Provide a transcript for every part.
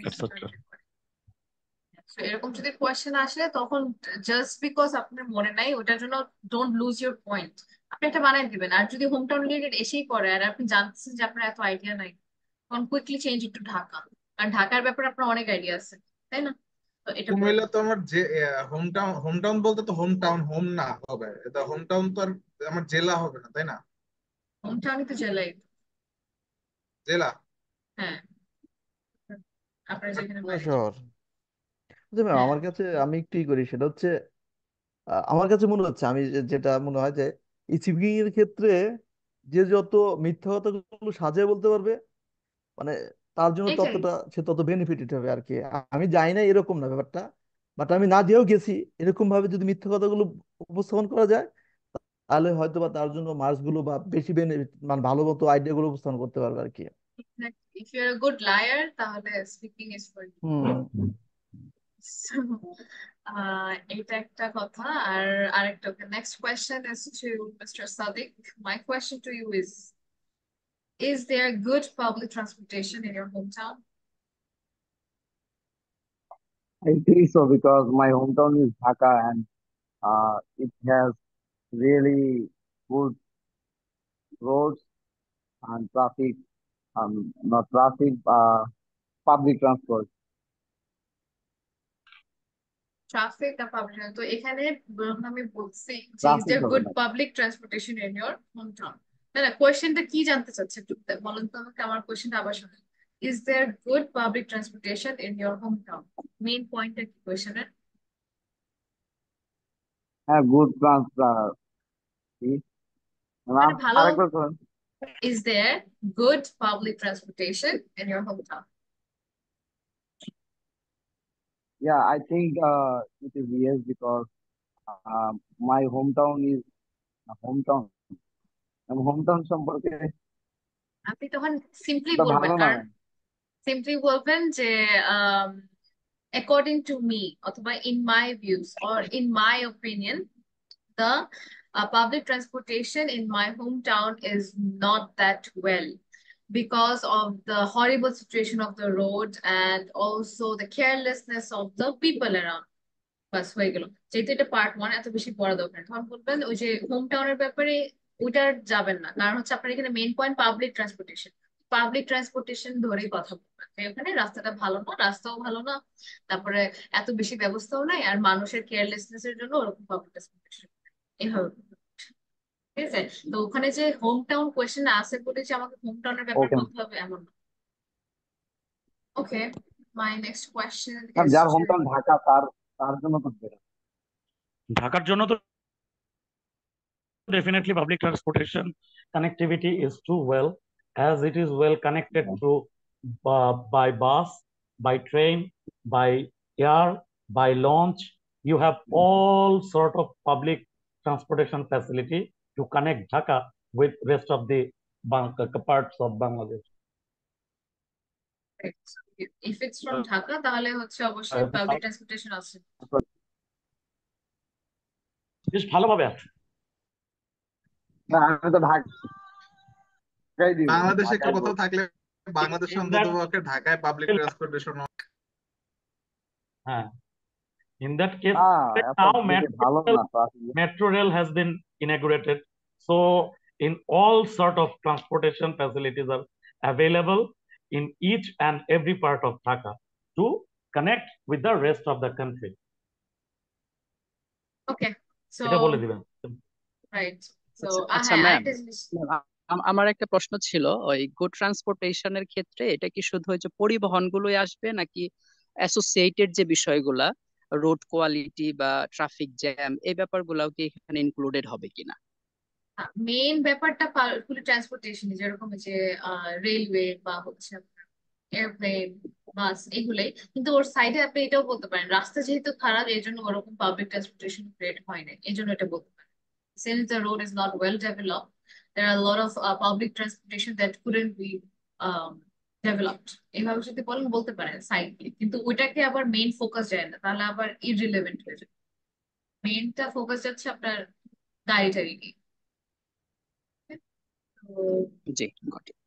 আচ্ছা আচ্ছা। So, এরকম যদি কোয়েশ্চেন আসে তখন জাস্ট বিকজ আপনার মনে নাই ওটার জন্য ডোন্ট লুজ ইউর পয়েন্ট, আপনি একটা বানাই দিবেন। আর যদি হোম টাউন রিলেটেড এসেই পড়ে আর আপনি জানতেছেন যে আপনার এত আইডিয়া নাই, তখন কুইকলি চেঞ্জ একটু ঢাকা, কারণ ঢাকার ব্যাপারে আপনার অনেক আইডিয়া আছে, তাই না? তো এটা করে কুমিল্লা তো আমার যে হোম টাউন বলতে তো হোম টাউন হোম না হবে, এটা হোম টাউন তো আর আমার জেলা হবে না, তাই না? হোম টাউনই তো জেলাই। জেলা। হ্যাঁ, আপনার যেখানে উপজেলা বাড়ি। শহর। যে ম্যাম হ্যাঁ, আমার কাছে আমি একটু করি সেটা হচ্ছে আমার কাছে মনে হচ্ছে আমি যেটা মনে হয় যে এই সিভিং এর ক্ষেত্রে যে যত মিথ্যা কথাগুলো সাজিয়ে বলতে পারবে মানে তার জন্য এটাই। ততটা সে তত বেনিফিটেড হবে আর কি। আমি জানি না এরকম না ব্যাপারটা, বাট আমি না দিয়েও গেছি। এরকম ভাবে যদি মিথ্যা কথাগুলো উপস্থাপন করা যায় তাহলে হয়তো বা তার জন্য মার্কস গুলো বা বেশি বেনিফিট মানে ভালো মতো আইডিয়া গুলো উপস্থাপন করতে পারবে আর কি। If you are a good liar তাহলে speaking is for you. Hmm. এটা একটা কথা। আর আরেকটা, next question is to mister Sadiq. My question to you is there good public transportation in your hometown? I think so because my hometown is Dhaka and it has really good roads and traffic, not traffic, public transport. Traffic না public, তো এখানে আমি বলছি যে is Traffic দেয়ার হবে good না। Public transportation in your home town? না না, কোয়েশ্চেনটা কি জানতে চাচ্ছে একটু বলেন তো আমাকে, আমার কোয়েশ্চেনটা আবার শুনুন। Is there good public transportation in your home town, main পয়েন্টটা কি কোয়েশ্চেনের? হ্যাঁ, গুড ট্রান্সফার। মানে ভালো, আরেকবার করেন। Is there good public transportation in your home town? Yeah, I think it is yes because my hometown is hometown. hometown সম্পর্কে আপনি তখন সিম্পলি তো বলবেন, ভালো না। কারণ সিম্পলি বলবেন যে according to me অথবা in my views or in my opinion the public transportation in my hometown is not that well because of the horrible situation of the road and also the carelessness of the people around. বাস হয়ে গেল। যেহেতু এটা part one, এত বেশি পড়া দরকার নেই। তখন বলবেন ওই যে হোম টাউনের ব্যাপারে ওইটার যাবেন না, কারণ হচ্ছে আপনার এখানে main point public transportation. Public transportation ধরেই কথা বলবেন যে ওখানে রাস্তাটা ভালো না, রাস্তাও ভালো না, তারপরে এত বেশি ব্যবস্থাও নাই, আর মানুষের কেয়ারলেসনেস এর জন্য ওরকম পাবলিক ট্রান্সপোর্টেশন এইভাবে বলবেন। ঠিক আছে? তো ওখানে যে হোম টাউন কোয়েশ্চেন আছে বলে যে আমাকে হোম টাউনের ব্যাপারে ওকে, বলতে হবে এমন না। Okay, my next question ma'am is যার টু হোমটাউন ঢাকা তার তার জন্য তো better। ঢাকার জন্য তো definitely public transportation connectivity is too well, as it is well connected through by bus, by train, by air, by launch. You have all sort of public transportation facility to connect Dhaka with rest of the parts of Bangladesh. If it's from Dhaka তাহলে হচ্ছে অবশ্যই public transportation আছে। বেশ ভালোভাবে আছে। না, আমি তো ঢাকাই দিব, বাংলাদেশে ঢাকাই কেউ কোথাও বলবো। থাকলে বাংলাদেশে In অন্তত that, পক্ষে ঢাকায় public transportation. in that case, এত now বেশি ভালো না তো আসলে। metro rail has been inaugurated. So in all sort of transportation facilities are available in each and every part of Dhaka to connect with the rest of the country. Okay, so এটা বলে দিবেন। Right. So আচ্ছা আচ্ছা হ্যাঁ, ma'am, আরেকটা জিনিস। আমার একটা প্রশ্ন ছিল, ওই গুড ট্রান্সপোর্টেশনের ক্ষেত্রে এটা কি শুধু ওই যে পরিবহনগুলোই আসবে নাকি অ্যাসোসিয়েটেড যে বিষয়গুলা, রোড কোয়ালিটি বা ট্রাফিক জ্যাম, এই ব্যাপারগুলোও কি এখানে ইনক্লুডেড হবে কিনা? মেইন ব্যাপারটা পুরো ট্রান্সপোর্টেশন, যেরকম যে রেলওয়ে বা হচ্ছে এয়ারপ্লেন, বাস, এগুলোই। কিন্তু ওর সাইডে আপনি এটাও বলতে পারেন রাস্তা যেহেতু খারাপ এই জন্য ওরকম পাবলিক ট্রান্সপোর্টেশন ক্রিয়েট হয় না, এই জন্য এটা বলতে পারেন। Since the road is not well developed, there are a lot of public transportation that couldn't be um, developed. এইভাবে যদি বলেন বলতে পারেন সাইড দিয়ে, কিন্তু ওইটাকে আবার মেইন ফোকাস যায় না, তাহলে আবার ইররিলেভেন্ট হয়ে যাবে। মেইনটা ফোকাস যাচ্ছে আপনার গাড়ি টাড়ি নিয়ে। So, G, got it.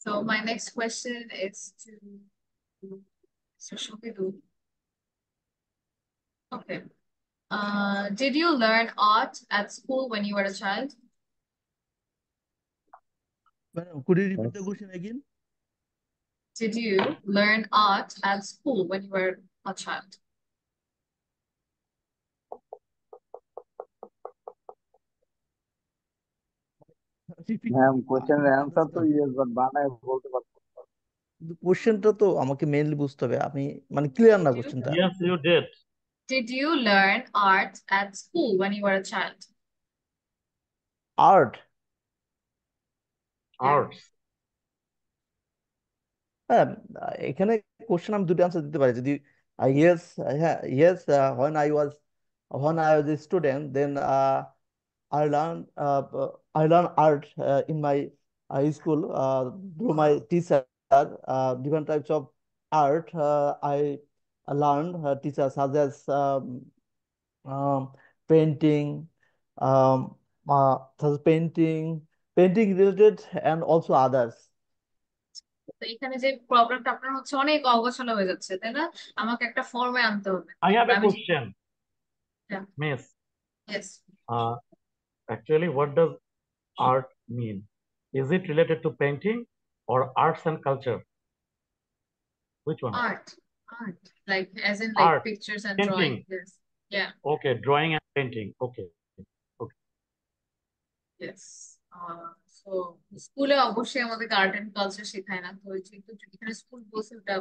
so my next question is to Mr. Shahidul. Okay. Did you learn art at school when you were a child? Madam, could you repeat Yes. the question again? Did you learn art at school when you were a child? Repeat, ma'am I কোশ্চেনের couldn't answer তো understand. Yes but বানায় বলতে পারবো না। কিন্তু কোশ্চেনটা তো আমাকে মেইনলি বুঝতে হবে, আমি মানে ক্লিয়ার না Did you কোশ্চেনটা। Yes, you did. did you learn art at school when you were a child? Art, Yeah. Arts. হ্যাঁ, এখানে কোশ্চেন আমি দুটো আনসার দিতে পারি যদি ইয়েস, হ্যাঁ yes, when I was a student then I learned I learned art in my school through my teacher, different types of art I learned teachers such as um, painting, um, such as painting related and also others. তো এখানে যে প্রবলেমটা আপনার হচ্ছে অনেক অগোছালো হয়ে যাচ্ছে, তাই না? আমাকে একটা ফর্মে আনতে হবে। I have a আমি question, Yeah. Miss. Yes. Actually, what does art mean? Is it related to painting or arts and culture? Which one? Art. Like as in like Art, pictures and painting. drawing. Yes. Yeah. Okay, drawing and painting. Okay. Yes. So স্কুলে অবশ্যই আমাদেরকে art and culture শেখায় না, তো যেহেতু এখানে school বলছে ওটা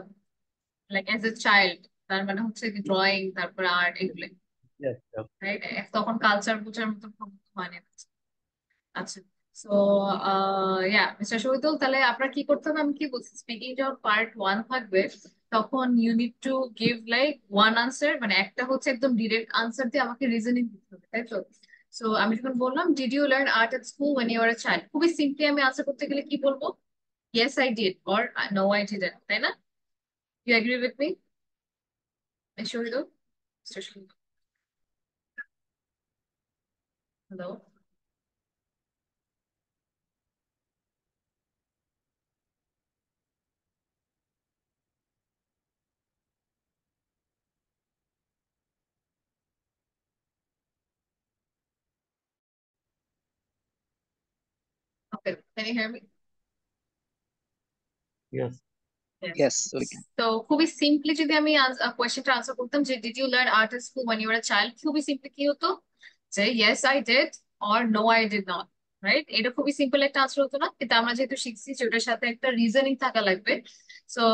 লাইক অ্যাজ এ চাইল্ড, তার মানে হচ্ছে কি ড্রয়িং তারপরে আর্ট এগুলো, Yes, yes. রাইট? তখন কালচার বোঝার মতো ক্ষমতা হয়নি। আচ্ছা, সো মিস্টার শহীদুল, তাহলে আপনার কি করতে হবে, আমি কি বলছি, স্পিকিং যখন পার্ট 1 থাকবে তখন you need to give like one answer, মানে একটা হচ্ছে একদম ডিরেক্ট আনসার দিয়ে আমাকে রিজনিং দিতে হবে, তাই তো? সো আমি যখন বললাম did you learn art at school when you were a child, খুবই সিম্পলি আমি আনসার করতে গেলে কি বলবো? Yes I did or no I didn't, তাই না? You agree with me mister Shahidul? Mister Shahidul, hello? Okay, can you hear me? Yes. Yes, we can. তো খুবই সিম্পলি যদি আমি কোয়েশ্চেনটা আনসার করতাম যে did you learn art at school when you were a child, খুবই সিম্পলি কি হতো যে yes I did or no I did not, right? এটা খুবই সিম্পল একটা আনসার হতো না? কিন্তু আমরা যেহেতু শিখছি যে ওটার সাথে একটা রিজনিং থাকা লাগবে, সো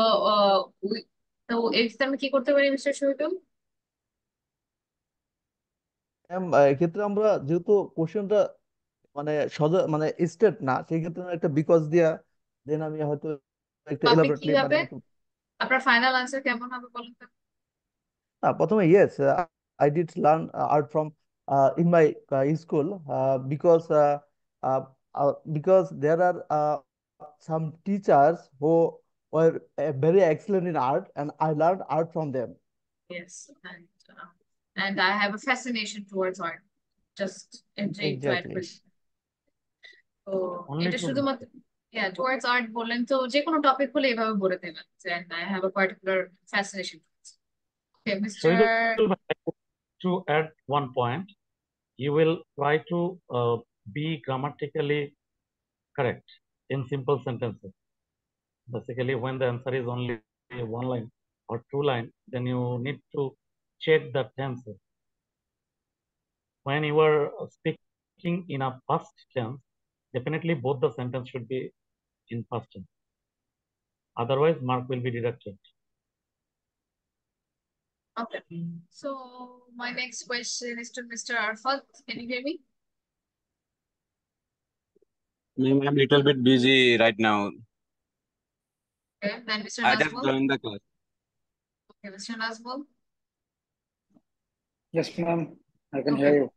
তো এই ক্ষেত্রে আমি কি করতে পারি মিস্টার শহীদুল? এক্ষেত্রে আমরা যেহেতু কোশ্চেনটা মানে সোজা মানে স্টেট না, সেই ক্ষেত্রে আমি একটা বিকজ দিয়া দেন আমি হয়তো একটা তো আপনি এলাবোরেটলি মানে কিভাবে, আপনার ফাইনাল আনসার কেমন হবে বলুন তো? প্রথমে yes I did learn art from in my school because because there are some teachers who were very excellent in art and I learned art from them. Yes, and I have a fascination towards art, just to add Exactly. with. তো Only এটা to শুধুমাত্র towards art বললেন তো যে কোনো topic হলে এভাবে বলে দেবেন যে I have a particular fascination. Okay mister, Shahidul, to add one point, you will try to be grammatically correct in simple sentences. Basically, when the answer is only one line or two line, then you need to check the tenses. When you are speaking in a past tense, definitely both the sentence should be in past tense. Otherwise, mark will be deducted. okay, so my next question is to Mr. Arfat. Can you hear me? Ma'am, I'm a little bit busy right now. Okay, then Mr. I just Nazmul. joined the class. Okay, Mr. Nazmul. Yes, ma'am. I can Okay. hear you.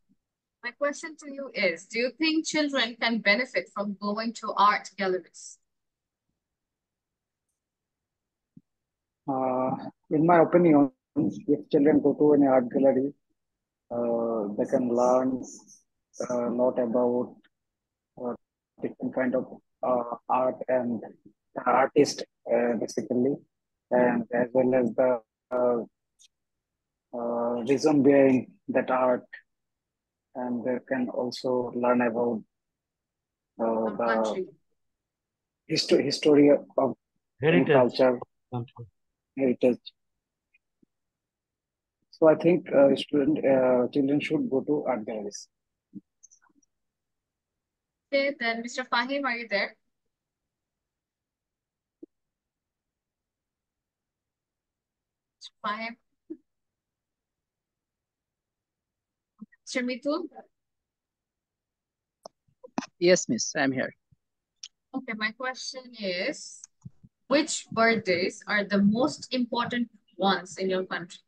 My question to you is, do you think children can benefit from going to art galleries? In my opinion, if children go to an art gallery, they can learn a lot about different kind of art and the artist, basically. and as well as the reason behind that art, and they can also learn about Our the country. history of any Heritage. culture, heritage. So I think children should go to art galleries. Okay, then Mr. Fahim, are you there? Mr. Fahim? Mr. Mitul? Yes, miss, I'm here. Okay, my question is, which birthdays are the most important ones in your country?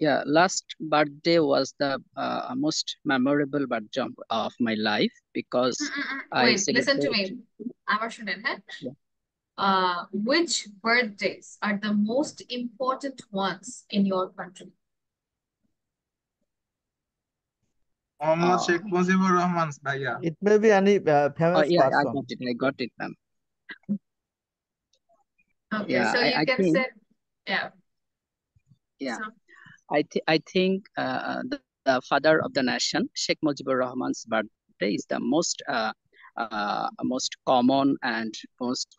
Yeah, last birthday was the most memorable birthday of my life because I Wait, listen to celebrate. me. আমার শুনেন, হ্যাঁ? Yeah. Which birthdays are the most important ones in your country? Mohammad Sheikh Mujibur Rahman ভাইয়া। It may be any famous Yeah, I person. got it, ma'am. Okay, Yeah, so you I can think, say, yeah. yeah, So, I think the father of the nation, Sheikh Mujibur Rahman's birthday is the most common and most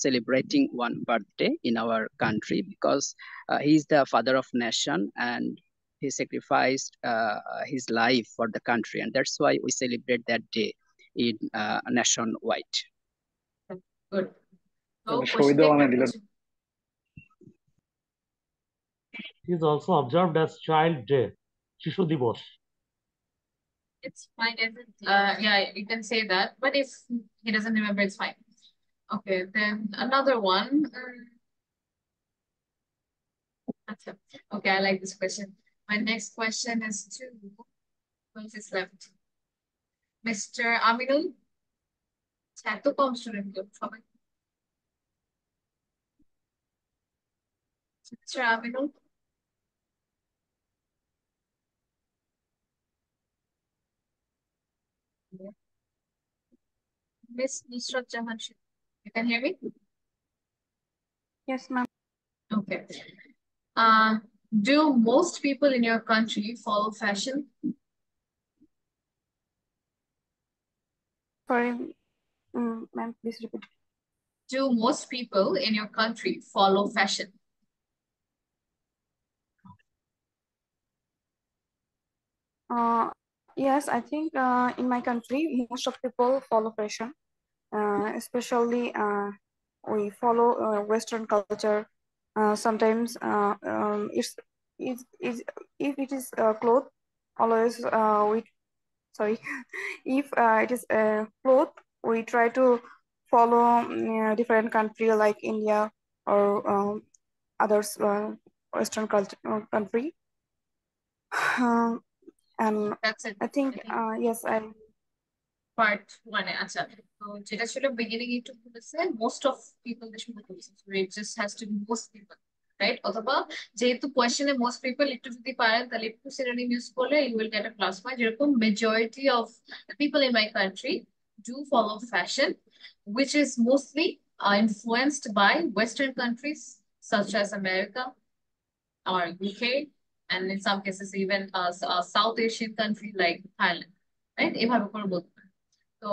celebrating one birthday in our country because he is the father of nation and he sacrificed his life for the country, and that's why we celebrate that day in nationwide. good. So, Shahid question দিলেন। He is also observed as Child Day, Shishu Divos. It's fine. Yeah, you can say that. But if he doesn't remember, it's fine. Okay, then another one. Okay, I like this question. My next question is to who is left? Mr. Aminul. এত কম student সবাই। Mr. Aminul. Miss Nusrat Jahan. You can hear me? Yes, ma'am. Okay. Do most people in your country follow fashion? Sorry, ma'am, please repeat. Do most people in your country follow fashion? Yes, I think in my country, most of people follow fashion. Especially we follow Western culture. Sometimes if it is cloth, always we sorry if it is cloth, we try to follow different country like India or others Western culture country. And That's it. I think yes, I Part one. আচ্ছা, তো যেটা ছিল beginning একটু বলেছে most of people they should believe. So it just has to be most people, right? অথবা যেহেতু কোয়েশ্চেনে most people একটু যদি পারেন তাহলে একটু synonym use করলে you will get a plus point. যেরকম majority of the people in my country do follow fashion, which is mostly influenced by Western countries such as America or UK, and in some cases even a South Asian country like Thailand, right? এভাবে করে বলতে পারেন। তো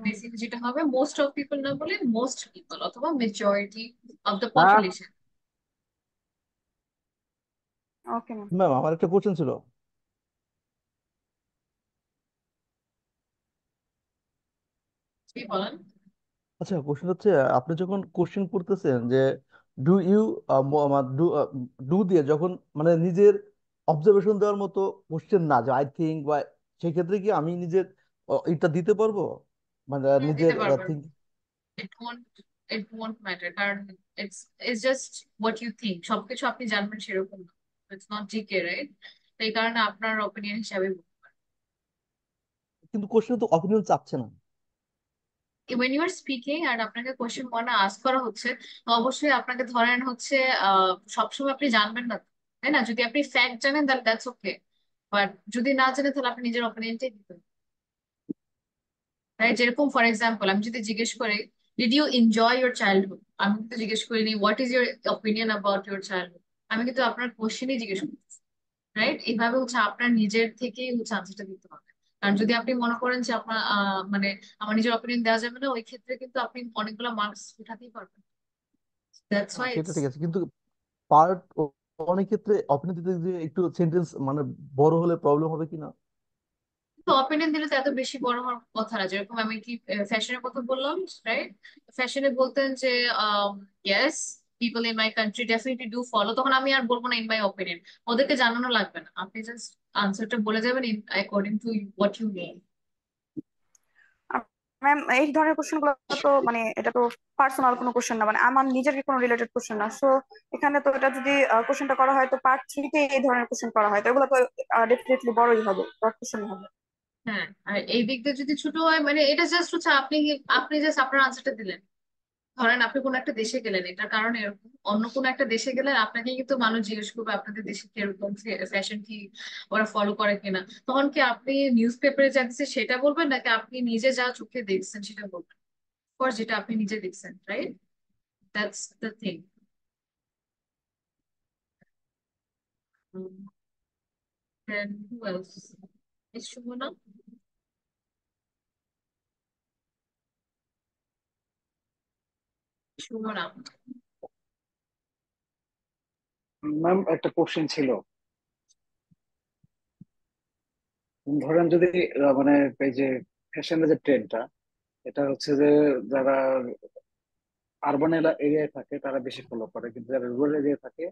basically যেটা হবে most of people না বলে most people অথবা majority of the population. okay, ma'am. Ma'am আমার একটা কোশ্চেন ছিল। কি বলেন? আচ্ছা, কোশ্চেন হচ্ছে আপনি যখন কোশ্চেন করতেছেন যে ডু ইউ ডু দিয়ে যখন মানে নিজের অবজারভেশন দেওয়ার মতো কোশ্চেন না, যে আই থিঙ্ক বা সেক্ষেত্রে কি আমি নিজের এটা দিতে পারবো, মানে নিজের দিতে পারবেন। থিঙ্ক? ইট ওয়ন্ট ম্যাটার, কারণ it's just what you think. সবকিছু আপনি জানবেন সেরকম না, ইটস নট জিকে, রাইট? এই কারণে আপনার অপিনিয়ন হিসাবে কিন্তু কোশ্চেন তো অপিনিয়ন চাচ্ছে না। when you are speaking আর আপনাকে কোশ্চেন ওয়ান আস্ক করা হচ্ছে, তো অবশ্যই আপনাকে ধরেন হচ্ছে সবসময় আপনি জানবেন না, তাই না? যদি আপনি ফ্যাক্ট জানেন তাহলে দ্যাটস ওকে, বাট যদি না জানেন তাহলে আপনি নিজের অপিনিয়নটাই দিবেন, রাইট? যেরকম ফর এক্সাম্পল আমি যদি জিজ্ঞেস করি Did you enjoy your childhood? আমি কিন্তু জিজ্ঞেস করিনি what is your opinion about your childhood. আমি কিন্তু আপনার কোশ্চেনই জিজ্ঞেস করতেছি, রাইট? এইভাবে হচ্ছে আপনার নিজের থেকেই হচ্ছে আনসারটা দিতে হবে। কারণ যদি আপনি মনে করেন যে আপনার মানে আমার নিজের অপিনিয়ন দেওয়া যাবে না, ওই ক্ষেত্রে কিন্তু আপনি অনেকগুলো মার্কস উঠাতেই পারবেন। দ্যাটস ওয়াই সেটা ইটস। ঠিক আছে, কিন্তু পার্ট অনেক ক্ষেত্রে অপিনিয়ন দিতে যে একটু সেন্টেন্স মানে বড় হলে প্রবলেম হবে কিনা। তো অপিনিয়ন দিলে তো এত বেশি বড় হওয়ার কথা না। যেরকম আমি কি ফ্যাশনের কথা বললাম, রাইট? ফ্যাশনে বলতেন যে yes people in my country definitely do follow, তখন আমি আর বলবো না ইন মাই অপিনিয়ন। ওদেরকে জানানো লাগবে না, আপনি জাস্ট আনসারটা বলে যাবেন in according to what you mean. Ma'am এই ধরনের কোশ্চেন গুলো তো মানে এটা তো পার্সোনাল কোনো কোশ্চেন না, মানে আমার নিজের কোনো রিলেটেড কোশ্চেন না। সো এখানে তো এটা যদি কোশ্চেনটা করা হয় তো পার্ট 3 তে এই ধরনের কোশ্চেন করা হয় তো এগুলো তো ডেফিনেটলি বড়ই হবে, বড় কোশ্চেন হবে। হ্যাঁ, আর এই দিক দিয়ে যদি ছোট হয় মানে এটা জাস্ট হচ্ছে আপনি আপনি জাস্ট আপনার আনসারটা দিলেন। ধরেন আপনি কোন একটা দেশে গেলেন, এটার কারণ এরকম, অন্য কোন একটা দেশে গেলে আপনাকে কিন্তু মানুষ জিজ্ঞেস করবে আপনাদের দেশে কিরকম ফ্যাশন, কি ওরা ফলো করে কিনা। তখন কি আপনি নিউজ পেপারে যা দিচ্ছে সেটা বলবেন, নাকি আপনি নিজে যা চোখে দেখছেন সেটা বলবেন? ফর যেটা আপনি নিজে দেখছেন, right? That's the thing. Then who else? Is Shubhana? Shubhana. Ma'am একটা কোশ্চেন ছিল, ধরেন যদি মানে এই যে ফ্যাশনের যে ট্রেন্ডটা, এটা হচ্ছে যে যারা আরবান এরিয়ায় থাকে তারা বেশি ফলো করে, কিন্তু যারা রুরাল এরিয়ায় থাকে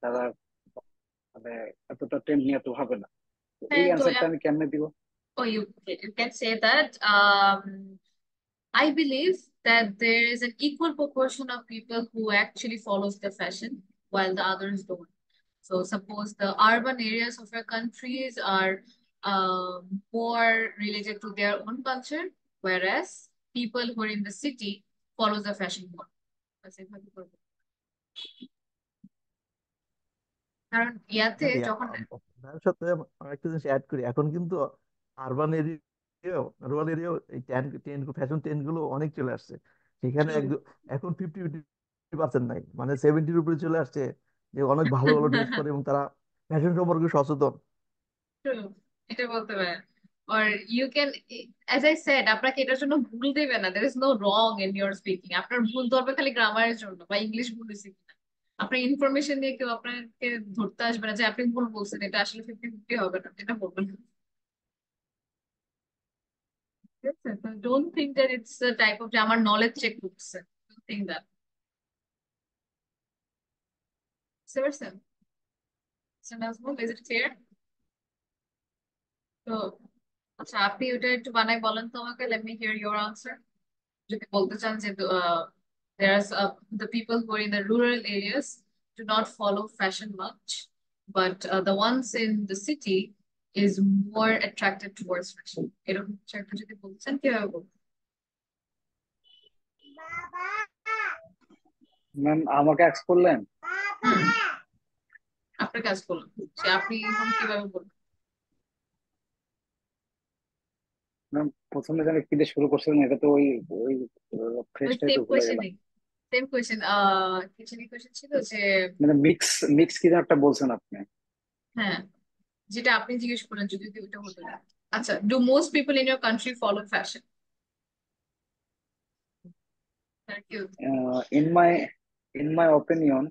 তারা মানে এতটা ট্রেন্ড নিয়ে তো ভাবে না। তো এই হ্যাঁ তো অ্যান্সারটা আমি কেমনে দিব? oh, you can say that. I believe that there is an equal proportion of people who actually follows the fashion while the others don't. So suppose the urban areas of our countries are more related to their own culture, whereas people who are in the city follows the fashion more. বাস এভাবে করবো। কারণ ইয়াতে হ্যাঁ, যখন তার সাথে আমি একটা জিনিস অ্যাড করি, এখন কিন্তু আরবান এরিয়াও রুরাল এরিয়াও এই টেন ফ্যাশন টেন গুলো অনেক চলে আসছে। সেখানে একদম এখন 50-50% নাই, মানে 70-র উপরে চলে আসছে, যে অনেক ভালো ভালো ড্রেস পরে এবং তারা ফ্যাশন সম্পর্কে সচেতন। True, এটা বলতে পারেন। or you can, as I said, আপনাকে এটার জন্য ভুল দেবে না, there is no wrong in your speaking। আপনার ভুল ধরবে খালি গ্রামারের জন্য বা ইংলিশ ভুল হয়েছে কিনা। আপনার ইনফরমেশন নিয়ে কেউ আপনাকে ধরতে আসবে না যে আপনি ভুল বলছেন, এটা আসলে 50-50 হবে না, এটা বলবেন না। ঠিক আছে? So don't think that it's a type of যে আমার নলেজ চেক করছে, don't think that। বুঝতে পারছেন? So Nazmul, is it clear? তো আচ্ছা, আপনি ওটা একটু বানাই বলেন তো আমাকে, let me hear your answer। যদি বলতে চান যে there's the people who are in the rural areas do not follow fashion much, but the ones in the city is more attracted towards fashion, এরকম কিছু একটা যদি বলতেন কিভাবে বলতেন? ম্যাম আমাকে অ্যাক্স করলেন। হুম, আপনার কাজ করলাম, সে আপনি এখন কিভাবে বলবেন? ম্যাম প্রথমে যেন কি দিয়ে শুরু করছিলেন, এটা তো ওই ওই ওই ফ্রেশটাই তো সেম ভুলে গেলাম। কোয়েশ্চেন কিছু কোয়েশ্চেন ছিল যে মানে মিক্স মিক্স কি যেন একটা বলছেন আপনি। হ্যাঁ, যেটা আপনি জিজ্ঞেস করলেন যদি ওইটা হতো না। আচ্ছা, do most people in your country follow fashion? Thank you. In my opinion,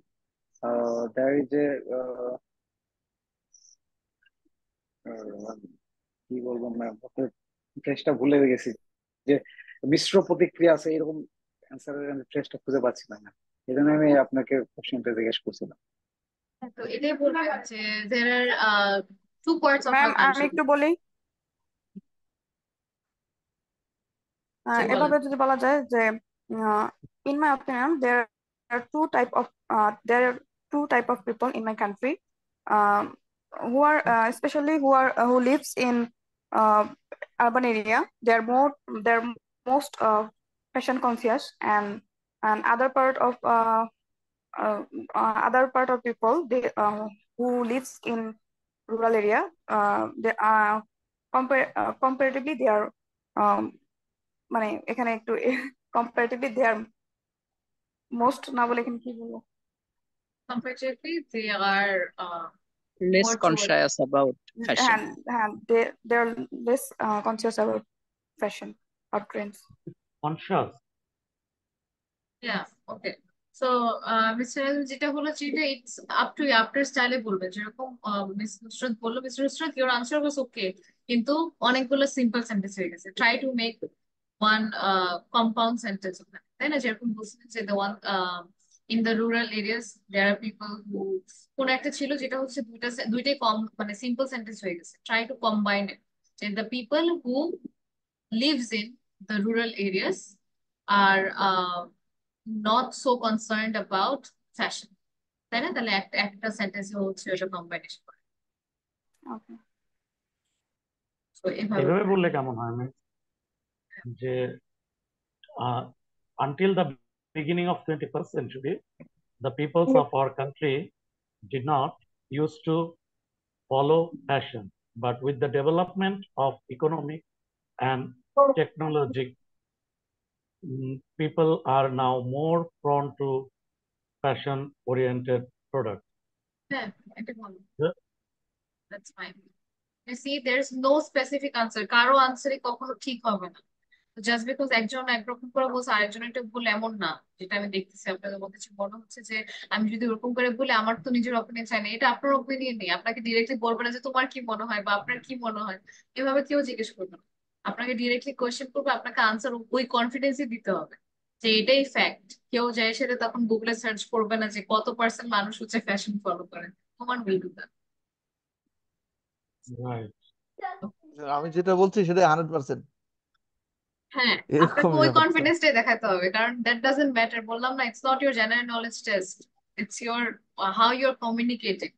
there is a কি বলবো ম্যাম, ফ্রেশটা ভুলে গেছি, যে মিশ্র প্রতিক্রিয়া আছে এরকম অ্যান্সারের আমি ফ্রেশটা খুঁজে পাচ্ছি না। এই জন্য আমি আপনাকে কোশ্চেনটা জিজ্ঞেস করছিলাম। তো এটাই বলবেন যে there are two parts of ma'am our আমি country। একটু বলি, জি বলেন। এভাবে যদি বলা যায় যে in my opinion are two type of there are two type of people in my country, um, who are especially who lives in uh, urban area. They're most fashion conscious, and other part of people who lives in rural area, they comparatively they are, um, মানে এখানে একটু comparatively they are most না বলে এখানে কি বলবো Comparatively, they are Less more toward. conscious about fashion. and they're less conscious about fashion or trends. Conscious. Yeah, okay. So, Mr. যেটা হলো যেটা it's up to you, আপনার স্টাইলে বলবেন যেরকম মিস নুসরাত বললো, mister Nusrat your answer was okay, কিন্তু অনেকগুলো সিম্পল সেন্টেন্স হয়ে গেছে, try to make one compound sentence ওখানে, তাই না? যেরকম বলছিলেন যে the one in the rural areas there are people who, কোন একটা ছিল যেটা হচ্ছে দুইটাই কম মানে সিম্পল সেন্টেন্স হয়ে গেছে, try to combine it, যে the people who lives in the rural areas are not so concerned about fashion, তাই না? তাহলে একটা সেন্টেন্সে হচ্ছে ওটা কম্বাইনেশন করে, Okay. তো এভাবে এভাবে বললে কেমন হয়? যে until the beginning of 21st century, the peoples of our country did not used to follow fashion, but with the development of economic and technology, people are now more prone to fashion oriented products. হ্যাঁ এটা ভালো, Yeah. that's fine. You see, there's no specific answer, কারো আনসারই কখনো ঠিক হবে না, just because একজন একরকম করে বলছে আরেকজন এটা বলে এমন না, যেটা আমি দেখতেছি আপনাদের মধ্যে মনে হচ্ছে যে আমি যদি ওরকম করে বলি আমার তো নিজের অপিনিয়ন চাই না, এটা আপনার অপিনিয়ন নেই, আপনাকে ডিরেক্টলি বলবে না যে তোমার কি মনে হয় বা আপনার কি মনে হয়, এভাবে কেউ জিজ্ঞেস করবে না, আপনাকে ডিরেক্টলি কোয়েশ্চেন করবে, আপনাকে আনসার ওই কনফিডেন্সই দিতে হবে যে এটাই ফ্যাক্ট, কেউ যায় সেটা তখন গুগলে সার্চ করবে না যে কত পার্সেন্ট মানুষ হচ্ছে ফ্যাশন ফলো করে, তোমার উইল ডু দ্যাট। Right. আমি যেটা বলছি সেটা 100%, হ্যাঁ আপনাকে এরকমই ওই ব্যাপারটা। কনফিডেন্সটাই দেখাতে হবে, কারণ দ্যাট ডাজন্ট ম্যাটার, বললাম না, it's not your general knowledge test, it's your how you are communicating.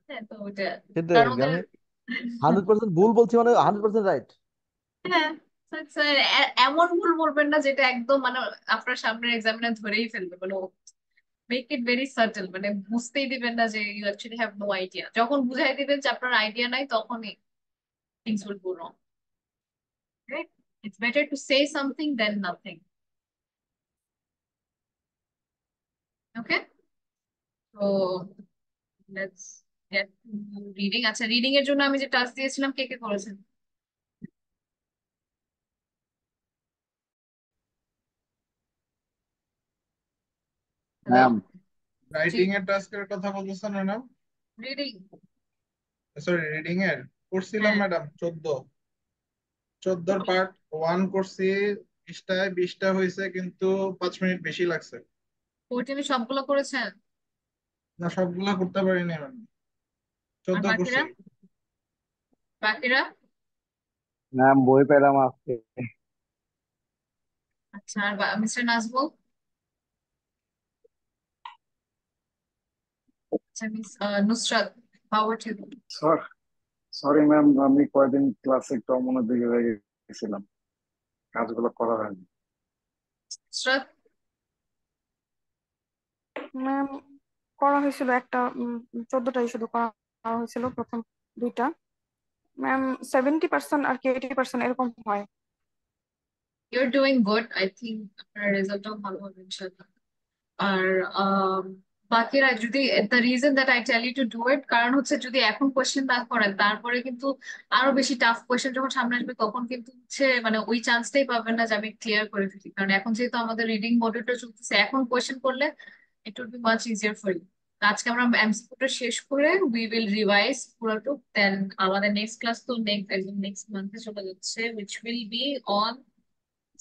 হ্যাঁ তো ওটা, সেটাই কারণ আর কি, ওদের আমি 100% ভুল বলছি মানে 100% রাইট। হ্যাঁ so it's এমন ভুল বলবেন না যেটা একদম মানে আপনার সামনের এক্সামিনার ধরেই ফেলবে, মানে মেক ইট ভেরি সার্টেল, মানে বুঝতেই দিবেন না যে you actually have no idea, যখন বুঝাই দিবেন যে আপনার আইডিয়া নাই তখনই things will go wrong, right? It's better to say something then nothing, okay? তো লেটস গেট রিডিং। আচ্ছা, রিডিং এর জন্য আমি যে টাস্ক দিয়েছিলাম কে কে করেছেন? হ্যালো, ম্যাম জি, রাইটিং এর টাস্কের কথা বলতেছেন ম্যাডাম? রিডিং। সরি, রিডিং এর করছিলাম হ্যাঁ, ম্যাডাম 14 পার্ট 1 করছি, 20টায় 20টা হয়েছে, কিন্তু 5 মিনিট বেশি লাগছে। কোর্টিনি সবগুলো করেছেন? না, সবগুলা করতে পারিনি ম্যাডাম, আর 14 করছি। বাকিরা? বাকিরা? ম্যাম বই পেলাম আজকে। আচ্ছা, আর মিস্টার নাজমুল? আচ্ছা, miss Nusrat, how about you? Sorry ma'am, আমি কয়েকদিন ক্লাসে একটু অমনোযোগী হয়ে গেছিলাম, কাজগুলো করা হয়নি। নুসরাত? ম্যাম করা হয়েছিল একটা 14টাই শুধু করা হয়েছিল, প্রথম 2টা। ম্যাম 70% আর কি 80% এরকম হয়। You're doing good. I think আপনার রেজাল্টটাও ভালো হবে ইনশাআল্লাহ। আর বাকিরা যদি, the reason that I tell you to do it, কারণ হচ্ছে যদি এখন কোশ্চেন না করেন তারপরে কিন্তু আরো বেশি টাফ কোশ্চেন যখন সামনে আসবে তখন কিন্তু হচ্ছে মানে ওই চান্সটাই পাবেন না যে আমি ক্লিয়ার করে ফেলি, কারণ এখন যেহেতু আমাদের রিডিং মডিউলটা চলতেছে, এখন কোশ্চেন করলে it would be much easier for you. আজকে আমরা এমসিকিউটা শেষ করে we will revise পুরোটুক, দেন আমাদের নেক্সট ক্লাস তো একদম নেক্সট মান্থে চলে যাচ্ছে, which will be on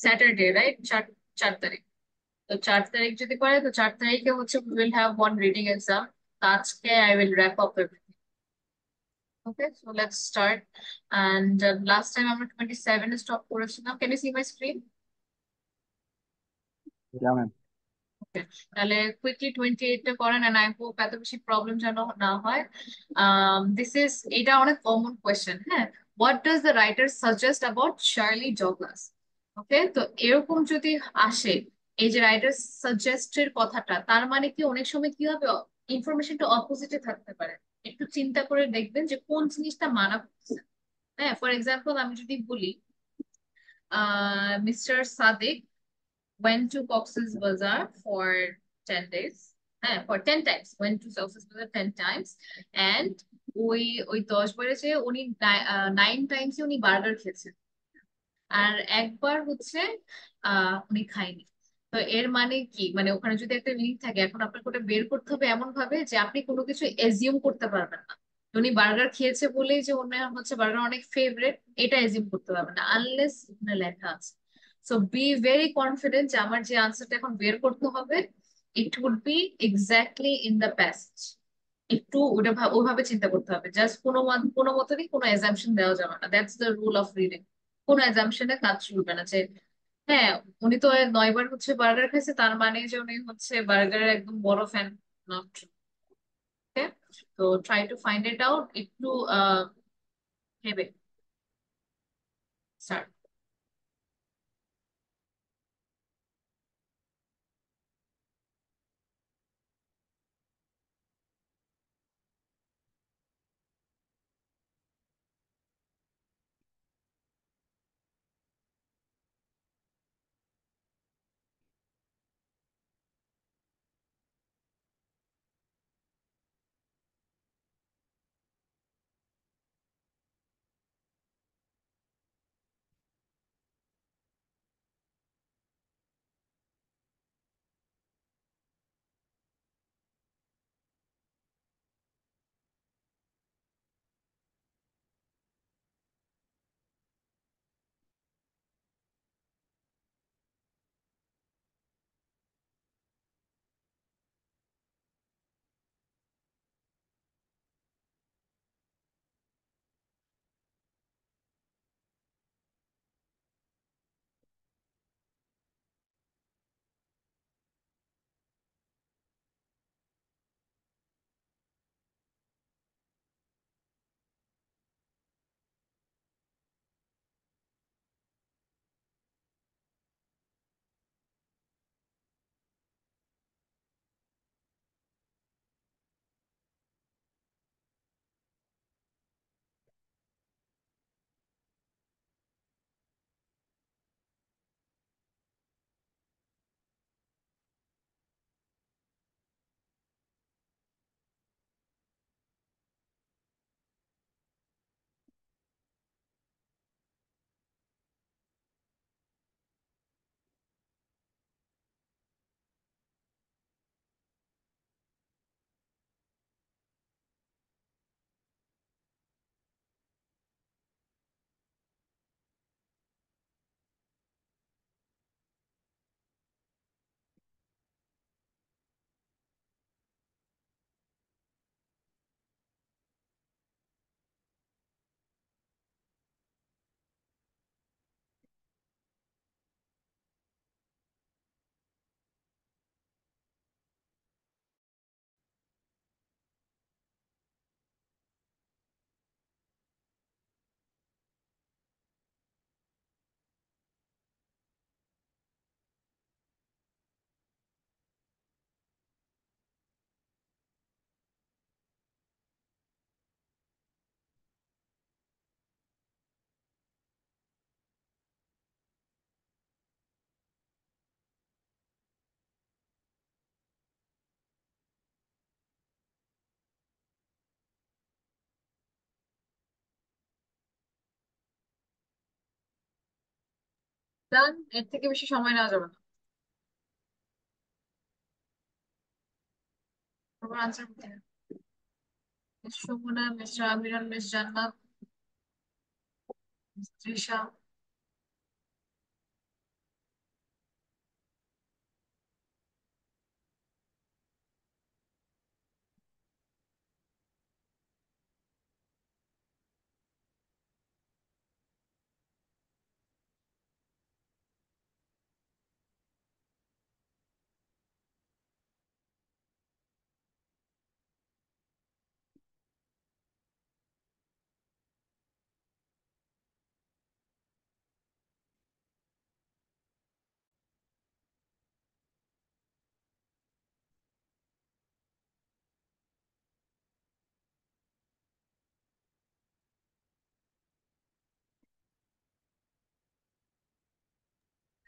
Saturday, right? 4 তারিখ। তো 4 তারিখ যদি পারে তো 4 তারিখে হচ্ছে we will have one reading exam, আজকে I will wrap up everything. Okay, so let's start. And last time আমরা 27 এ stop করেছিলাম, can you see my screen? Ma'am Okay, তাহলে কুইকলি 28টা করেন, and I hope এত বেশি প্রবলেম যেন না হয়। দিস ইজ, এটা অনেক কমন কোয়েশ্চেন। হ্যাঁ, what does the writer suggest about Shirley Douglas? Okay, তো এরকম যদি আসে, এই যে রাইটার সাজেস্টের কথাটা, তার মানে কি অনেক সময় কি হবে, ইনফরমেশনটা অপোজিটে থাকতে পারে, একটু চিন্তা করে দেখবেন যে কোন জিনিসটা মানা করতেছে। হ্যাঁ, ফর এক্সাম্পল আমি যদি বলি mister Sadiq went to Cox's Bazar for 10 days. For 10 times. Went to Cox's Bazar 10 times. And ওই 10 বারে যে উনি 9 টাইমস উনি বার্গার খেয়েছেন। আর একবার হচ্ছে উনি খায়নি। তো এর মানে কি, মানে ওখানে যদি একটা লিঙ্ক থাকে, এখন আপনাকে ওটা বের করতে হবে এমন ভাবে যে আপনি কোনো কিছু এজিউম করতে পারবেন না। উনি বার্গার খেয়েছে বলেই যে ওনার হচ্ছে বার্গার অনেক ফেভারিট, এটা এজিউম করতে পারবেন না আনলেস ওখানে লেখা আছে। সো বি ভেরি কনফিডেন্ট যে আমার যে আনসারটা এখন বের করতে হবে, it would be exactly in the passage. একটু ওটা ওইভাবে চিন্তা করতে হবে, জাস্ট কোনো মতেরই কোনো এজাম্পশন দেওয়া যাবে না। That's the rule of reading. কোনো এজাম্পশনে কাজ চলবে না যে হ্যাঁ উনি তো 9 বার হচ্ছে বার্গার খাইছে, তার মানে যে উনি হচ্ছে বার্গারের একদম বড় ফ্যান। Not true. তো try to find it out, একটু ভেবে স্যার। ডান, এর থেকে বেশি সময় নেওয়া যাবে না। তোমার আনসার কোথায়? মিস সুমনা, মিস্টার আমিরান, মিস জান্নাত, মিস তৃষা।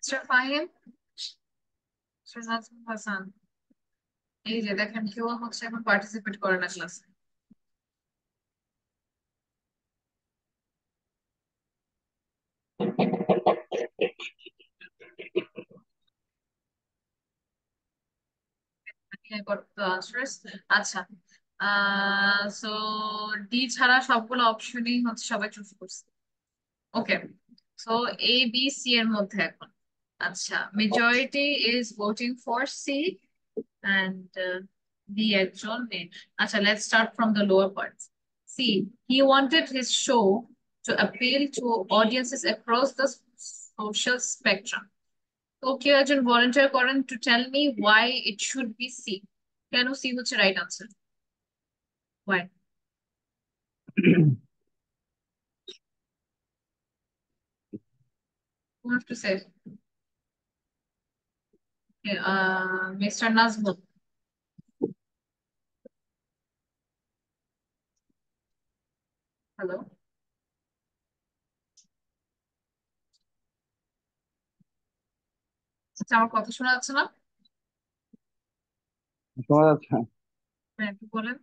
মিস্টার ফাহিম। নাজমুল হাসান, এই যে দেখেন কেউ হচ্ছে এখন পার্টিসিপেট করে না ক্লাসে। I got the answers. আচ্ছা, সো ডি ছাড়া সবগুলো অপশনই হচ্ছে সবাই চুজ করছে। Okay, so A B C এর মধ্যে এখন, আচ্ছা, majority is voting for C and B একজন নেই। আচ্ছা, let's start from the lower parts. See, he wanted his show to appeal to audiences across the social spectrum. তো কেউ একজন ভলেন্টিয়ার করেন to tell me why it should be C. কেন C হচ্ছে right answer? Why? Who wants to say? Okay, Mr. Nazmul. Hello. আচ্ছা, আমার কথা শোনা যাচ্ছে না? শোনা যাচ্ছে? হ্যাঁ, একটু বলেন।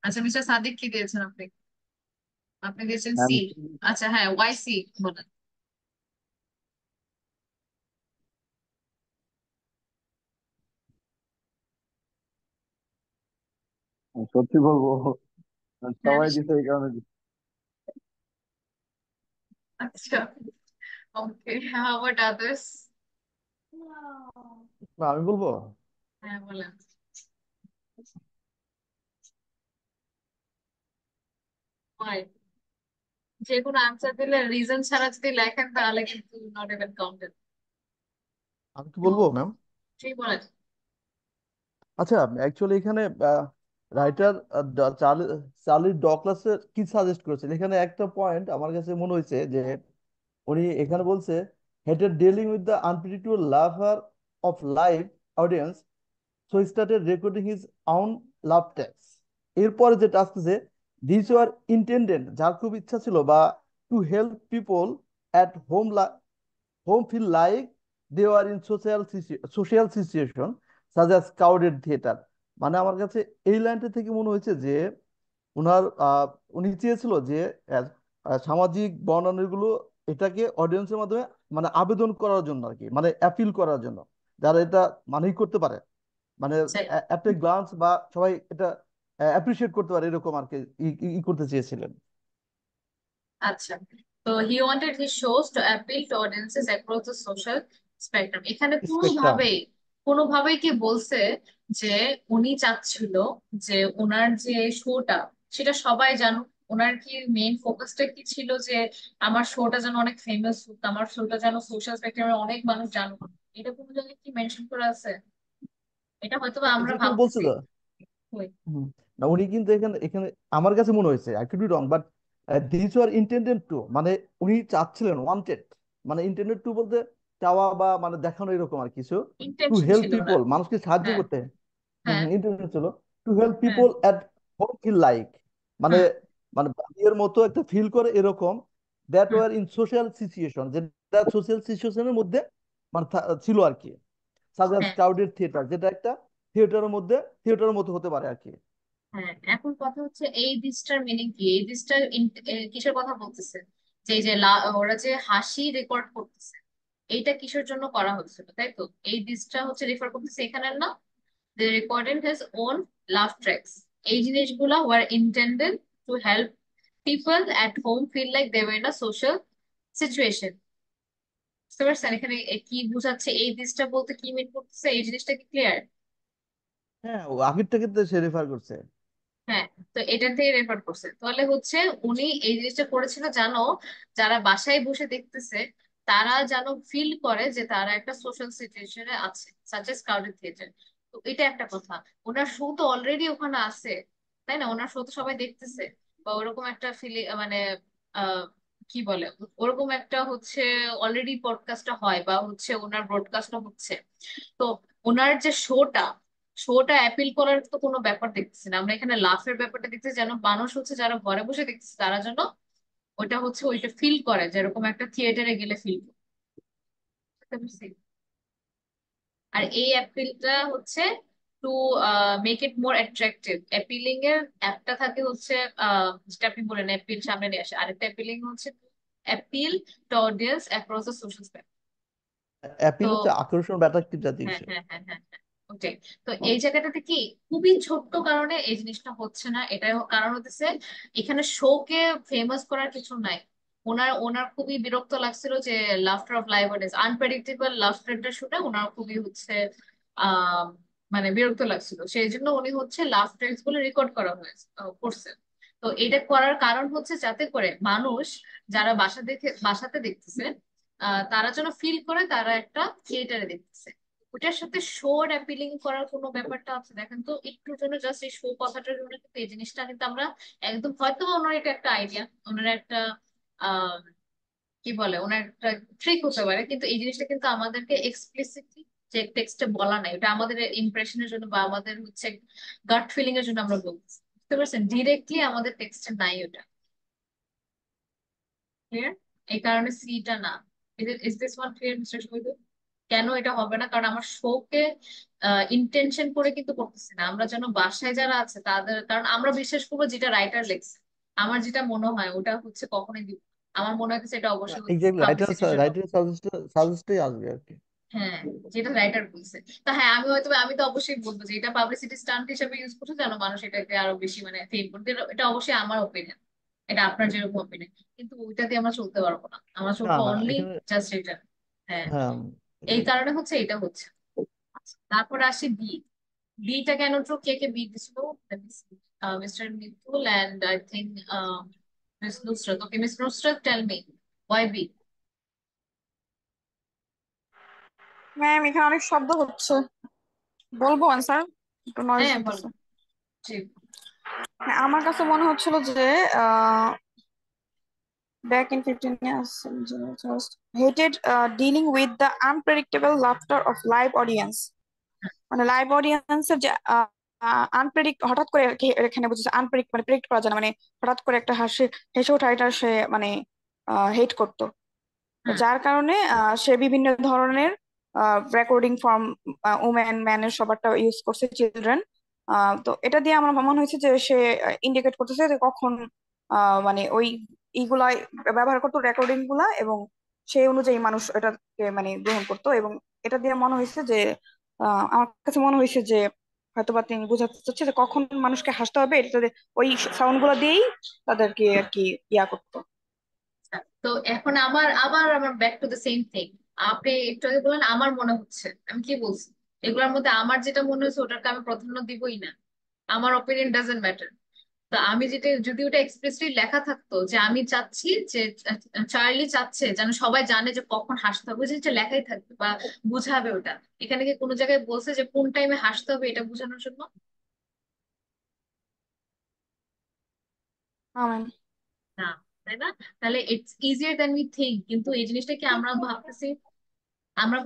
আচ্ছা, মিস্টার সাদিক কি দিয়েছেন আপনি? আপনি দিয়েছেন ম্যাম সি। আচ্ছা, হ্যাঁ, ওয়াই সি বলেন। সত্যি বলবো, হ্যাঁ, সবাই দিছে এই কারণে দিছে। আচ্ছা, ওকে, হাউ অ্যাবাউট আদার্স? না, আমি বলবো। হ্যাঁ, বলেন। Why? যে কোনো আনসার দিলে রিজন ছাড়া যদি লেখেন তাহলে কিন্তু নট ইভেন কাউন্টেড। আমি কি বলবো ম্যাম? ঠিক বলেন। আচ্ছা, অ্যাকচুয়ালি এখানে রাইটার চার্লি চার্লি ডগলাসের কি সাজেস্ট করেছেন, এখানে একটা পয়েন্ট আমার কাছে মনে হয়েছে যে উনি এখানে বলছে hated dealing with the unpredictable lover of live audience, so he started recording his own love tax. এরপরে যেটা আসতেছে, দিস ওয়ার ইন্টেন্ডেড, যার খুব ইচ্ছা ছিল বা two help people at home feel like they were in social situation such as crowded theater। মানে আমার কাছে এই লাইনটা থেকে মনে হয়েছে যে উনার উনি চেয়েছিল যে আহ, সামাজিক বর্ণনাগুলো এটাকে অডিয়েন্সের মাধ্যমে মানে আবেদন করার জন্য আর কি, মানে অ্যাপিল করার জন্য, যারা এটা মানেই করতে পারে, মানে সেই, একটা গ্লান্স বা সবাই এটা অ্যাপ্রিসিয়েট করতে পারে, এরকম আর কি ই করতে চেয়েছিলেন। আচ্ছা, তো he wanted his shows two appeal two audiences across the social spectrum. এখানে স্পেকট্রাম। কোনোভাবেই কি বলছে যে উনি চাচ্ছিল যে ওনার যে শোটা সেটা সবাই জানুক? ওনার কি মেইন ফোকাসটা কি ছিল যে আমার শোটা যেন অনেক ফেমাস হোক, আমার শোটা যেন সোশ্যাল স্পেকট্রামে অনেক মানুষ জানুক? এটা কোনো জায়গায় কি মেনশন করা আছে? এটা হয়তো বা আমরা যেখানে বলছে ভাবতেছি। তো, ওই, হুম, না উনি কিন্তু এখানে এখানে আমার কাছে মনে হয়েছে, I could be wrong, but this were intended to, মানে উনি চাচ্ছিলেন, ওয়ান্টেড, মানে ইন্টেন্ডেড টু বলতে চাওয়া বা মানে দেখানো এরকম আর কিছু, টু ইন্টেনশন হেল্প ছিল পিপল, ওনার। মানুষকে সাহায্য হ্যাঁ, করতে। হ্যাঁ, ইন্টেন্ডেড ছিল টু হেল্প হ্যাঁ, people at home feel like, মানে হুম, মানে বাড়ির মতো একটা ফিল করে এরকম, that hmm, were in social situation, যেটা সোশ্যাল সিচুয়েশনের মধ্যে মানে ছিল আর কি, সাজ হ্যাঁ, ক্রাউডেড থিয়েটার, যেটা একটা থিয়েটারের মধ্যে থিয়েটারের মতো হতে পারে আর কি। হ্যাঁ। এখন কথা হচ্ছে এই দিসটার মিনিং কি? এই দিসটা কিসের কথা বলতেছে? যে এই যে ওরা যে হাসি রেকর্ড করতেছে, এইটা কিসের জন্য করা হচ্ছিল, তাই তো? এই দিসটা হচ্ছে রেফার করতেছে এখানে না, they recorded his own love tracks. এই জিনিসগুলা were intended to help people at home feel like they were in a social situation. বুঝতে পারছেন এখানে কি বোঝাচ্ছে? এই দিসটা বলতে কি মিন করতেছে, এই জিনিসটা কি ক্লিয়ার? হ্যাঁ, ও আগেরটাকে তো সে রেফার করছে। হ্যাঁ, তো এটার থেকে রেফার করছে, তাহলে হচ্ছে উনি এই জিনিসটা করেছিল জানো, যারা বাসায় বসে দেখতেছে তারা যেন ফিল করে যে তারা একটা সোশ্যাল সিচুয়েশনে আছে, সাচ এস ক্রাউডেড থিয়েটার। তো এটা একটা কথা। ওনার শো তো অলরেডি ওখানে আছে, তাই না? ওনার শো তো সবাই দেখতেছে, বা ওরকম একটা মানে আহ কি বলে, ওরকম একটা হচ্ছে অলরেডি পডকাস্টটা হয় বা হচ্ছে ওনার ব্রডকাস্টটা হচ্ছে। তো ওনার যে শোটা অ্যাপিল করার তো কোনো ব্যাপার দেখতেছি না আমরা এখানে, লাফের ব্যাপারটা দেখতেছি যেন মানুষ হচ্ছে যারা ঘরে বসে দেখতেছে তারা যেন ওইটা হচ্ছে ওইটা ফিল করে যেরকম একটা থিয়েটারে গেলে ফিল করতে পারছি। আর এই অ্যাপিলটা হচ্ছে to make it more attractive. Appealing এর একটা থাকে হচ্ছে যেটা আপনি বলেন অ্যাপিল সামনে নিয়ে আসে, আরেকটা অ্যাপিলিং হচ্ছে appeal two audience across the social spectrum. Appeal তো হচ্ছে আকর্ষণ বা অ্যাট্রাকটিভ জাতীয় হ্যাঁ কিছু। হ্যাঁ হ্যাঁ হ্যাঁ হ্যাঁ, ওটাই। তো এই জায়গাটাতে কি খুবই ছোট্ট কারণে এই জিনিসটা হচ্ছে না, এটাই কারণ হচ্ছে এখানে শোকে ফেমাস করার কিছু নাই। ওনার ওনার খুবই বিরক্ত লাগছিল যে laughter of live audience unpredictable লাফটারটা শুনে ওনার খুবই হচ্ছে আহ মানে বিরক্ত লাগছিল, সেই জন্য উনি হচ্ছে লাফ ট্র্যাকস গুলো রেকর্ড করা হয়েছে করছে। তো এটা করার কারণ হচ্ছে যাতে করে মানুষ যারা বাসাতে দেখতেছে তারা যেন ফিল করে তারা একটা থিয়েটারে দেখতেছে। ওটার সাথে শোর অ্যাপিলিং করার কোনো ব্যাপারটা আছে দেখেন তো, একটুর জন্য জাস্ট এই শো কথাটার জন্য কিন্তু এই জিনিসটা কিন্তু আমরা একদম, হয়তো বা ওনার এটা একটা আইডিয়া, ওনার একটা আহ কি বলে ওনার একটা ট্রিক হতে পারে, কিন্তু এই জিনিসটা কিন্তু আমাদেরকে এক্সপ্লিসিটলি যে টেক্সটে বলা নাই, ওটা আমাদের ইমপ্রেশনের জন্য বা আমাদের হচ্ছে গাট ফিলিং এর জন্য আমরা বলছি, বুঝতে পারছেন? ডিরেক্টলি আমাদের টেক্সটে নাই ওটা। ক্লিয়ার? এই কারণে সিটা না। Is this one clear mister Shahidul? কেন এটা হবে না? কারণ আমার শোকে ইন্টেনশন করে কিন্তু করতেছি না, আমরা যেন বাসায় যারা আছে তাদের, কারণ আমরা বিশ্বাস করবো যেটা রাইটার লেখছে, আমার যেটা মনে হয় ওটা হচ্ছে কখনোই দিব না। আমার মনে হচ্ছে এটা অবশ্যই এক্স্যাক্টলি, পাবলিসিটির জন্য। রাইটার সাজেস্টই আসবে আর কি। হ্যাঁ, যেটা রাইটার বলছে। তা হ্যাঁ, আমি তো অবশ্যই বলবো যে এটা পাবলিসিটি স্টান্ট হিসেবে ইউজ করছে যেন মানুষ এটাকে আরো বেশি মানে ফেম করতে, এটা অবশ্যই আমার ওপিনিয়ন, এটা আপনার যেরকম ওপিনিয়ন, কিন্তু ওইটা দিয়ে আমরা চলতে পারবো না, আমরা না চলবো না, অনলি এখানে জাস্ট এটা। হ্যাঁ, হ্যাঁ এই এটাই। কারণে হচ্ছে এটা হচ্ছে। আচ্ছা, তারপর আসি বি। বিটা কেন ট্রু, কে কে বি দিছিল? Mister Mitul and I think miss Nusrat. Okay miss Nusrat, tell me why B? Ma'am এখানে অনেক শব্দ হচ্ছে, বলবো আনসার? একটু নয়েজ হ্যাঁ হতেছে। বলো। জি। হ্যাঁ, আমার কাছে মনে হচ্ছিল যে back in 15 years, just hated dealing with the unpredictable laughter of live audience. মানে লাইভ অডিয়েন্সের যে আনপ্রেডিক্ট, হঠাৎ করে আর কি এখানে বুঝেছে আনপ্রেডিক্ট, মানে প্রেডিক্ট করা যায় না, মানে হঠাৎ করে একটা হেসে ওঠা, এটা সে মানে হেট করতো। তো হুম। যার কারণে সে বিভিন্ন ধরনের রেকর্ডিং ফর্ম, উমেন ম্যানের সবারটা ইউজ করছে, চিলড্রেন। তো এটা দিয়ে আমার মনে হয়েছে যে সে ইন্ডিকেট করতেছে যে কখন মানে ওই ইগুলা ব্যবহার করতো, রেকর্ডিং গুলা, এবং সেই অনুযায়ী মানুষ এটাকে মানে গ্রহণ করতো। এবং এটা দিয়ে মনে হয়েছে যে আমার কাছে মনে হয়েছে যে হয়তোবা তিনি বোঝাতে চাচ্ছে যে কখন মানুষকে হাসতে হবে, এটা তাদের ওই সাউন্ড গুলা দিয়েই তাদেরকে আর কি ইয়া করতো। তো এখন আমার আবার আমার back to the same thing. আপনি একটু আগে বললেন আমার মনে হচ্ছে, আমি কি বলছি? এগুলোর মধ্যে আমার যেটা মনে হচ্ছে ওটাকে আমি প্রাধান্য দিবই না, আমার ওপিনিয়ন ডাজেন্ট ম্যাটার। তো আমি যেটা, যদি ওটা এক্সপ্রেসলি লেখা থাকতো যে আমি চাচ্ছি যে চার্লি চাচ্ছে যেন সবাই জানে যে কখন হাসতে হবে, ওই জিনিসটা লেখাই থাকবে বা বুঝাবে ওটা। এখানে কি কোনো জায়গায় বলছে যে কোন টাইমে হাসতে হবে এটা বোঝানোর জন্য? আমেন। না, তাই না? তাহলে it's easier than we think, কিন্তু এই জিনিসটা কি আমরা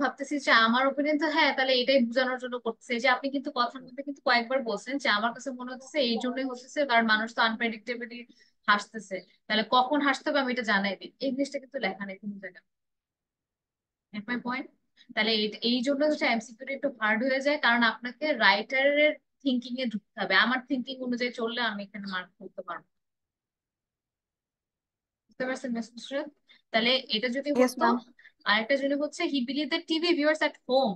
ভাবতেছি যে আমার ওপিনিয়ন তো হ্যাঁ, তাহলে এটাই বোঝানোর জন্য করতেছে। এই যে আপনি কিন্তু কথার মধ্যে কিন্তু কয়েকবার বলছেন যে আমার কাছে মনে হচ্ছে এই জন্যই হচ্ছে, কারণ মানুষ তো আনপ্রেডিক্টেবলি হাসতেছে, তাহলে কখন হাসতে হবে আমি এটা জানাই দিই, এই জিনিসটা কিন্তু লেখা নেই কোনো জায়গায়। Get my point? তাহলে এই জন্য হচ্ছে এমসিকিউটা একটু হার্ড হয়ে যায়, কারণ আপনাকে রাইটারের থিঙ্কিং এ ঢুকতে হবে, আমার থিঙ্কিং অনুযায়ী চললে আমি এখানে মার্ক করতে পারবো। বুঝতে পারছেন মিস নুসরাত? তাহলে এটা যদি ইয়েস হতো, ম্যাম। আরেকটা যদি হচ্ছে হি believe that TV viewers at home,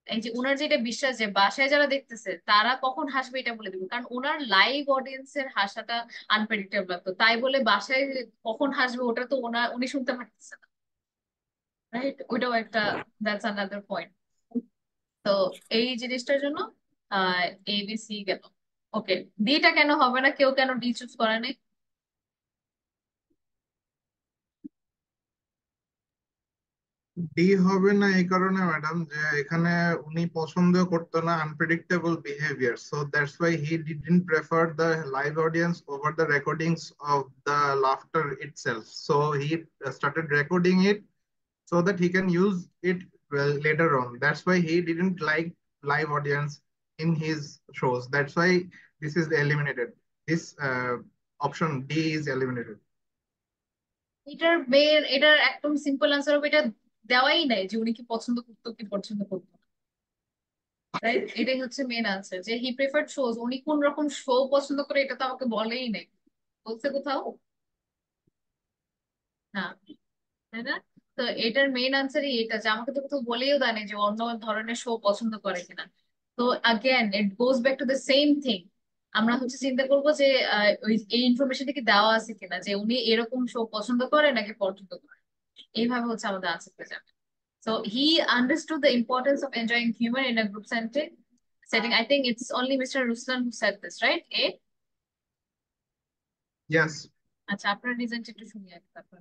এই যে ওনার যেটা বিশ্বাস যে বাসায় যারা দেখতেছে তারা কখন হাসবে এটা বলে দিবে, কারণ ওনার লাইভ অডিয়েন্সের হাসাটা আনপ্রেডিক্টেবল লাগতো, তাই বলে বাসায় কখন হাসবে ওটা তো উনি শুনতে পারতেছে না, রাইট? ওইটাও একটা, দ্যাটস আনাদার পয়েন্ট। তো এই জিনিসটার জন্য এবিসি গেল। ওকে, ডিটা কেন হবে না? কেউ কেন ডি চুজ করে নাই? ডি হবে না এই কারণে ম্যাডাম যে এখানে উনি পছন্দ করতো না unpredictable behaviour, so that's why he didn't prefer the live audience over the recordings of the laughter itself, so he started recording it so that he can use it well later on. That's why he didn't like live audience in his shows. That's why this is eliminated. This option D is eliminated. এটার একদম simple answer হবে এটা দেওয়াই নাই যে উনি কি পছন্দ করতো কি পছন্দ করতো না। রাইট, এটাই হচ্ছে মেন আনসার, যে হি প্রেফার্ড শোজ। উনি কোন রকম শো পছন্দ করে এটা তো আমাকে বলেই নাই, বলছে কোথাও? না, তাই না? তো এটার মেইন আনসারই এটা, যে আমাকে তো কোথাও বলেও দেয়নি যে অন্য ধরনের শো পছন্দ করে কিনা। তো again it goes back to the same thing. আমরা হচ্ছে চিন্তা করবো যে এই ইনফরমেশনটা কি দেওয়া আছে কিনা, যে উনি এরকম শো পছন্দ করে নাকি পছন্দ করে। এইভাবে হচ্ছে আমাদের আনসার পেয়ে যাবে। So he understood the importance of enjoying humor in a group setting. I think it's only Mr. Ruslan who said this, right? A? Yes. আচ্ছা, আপনার রিজনটা একটু শুনি আগে তারপর।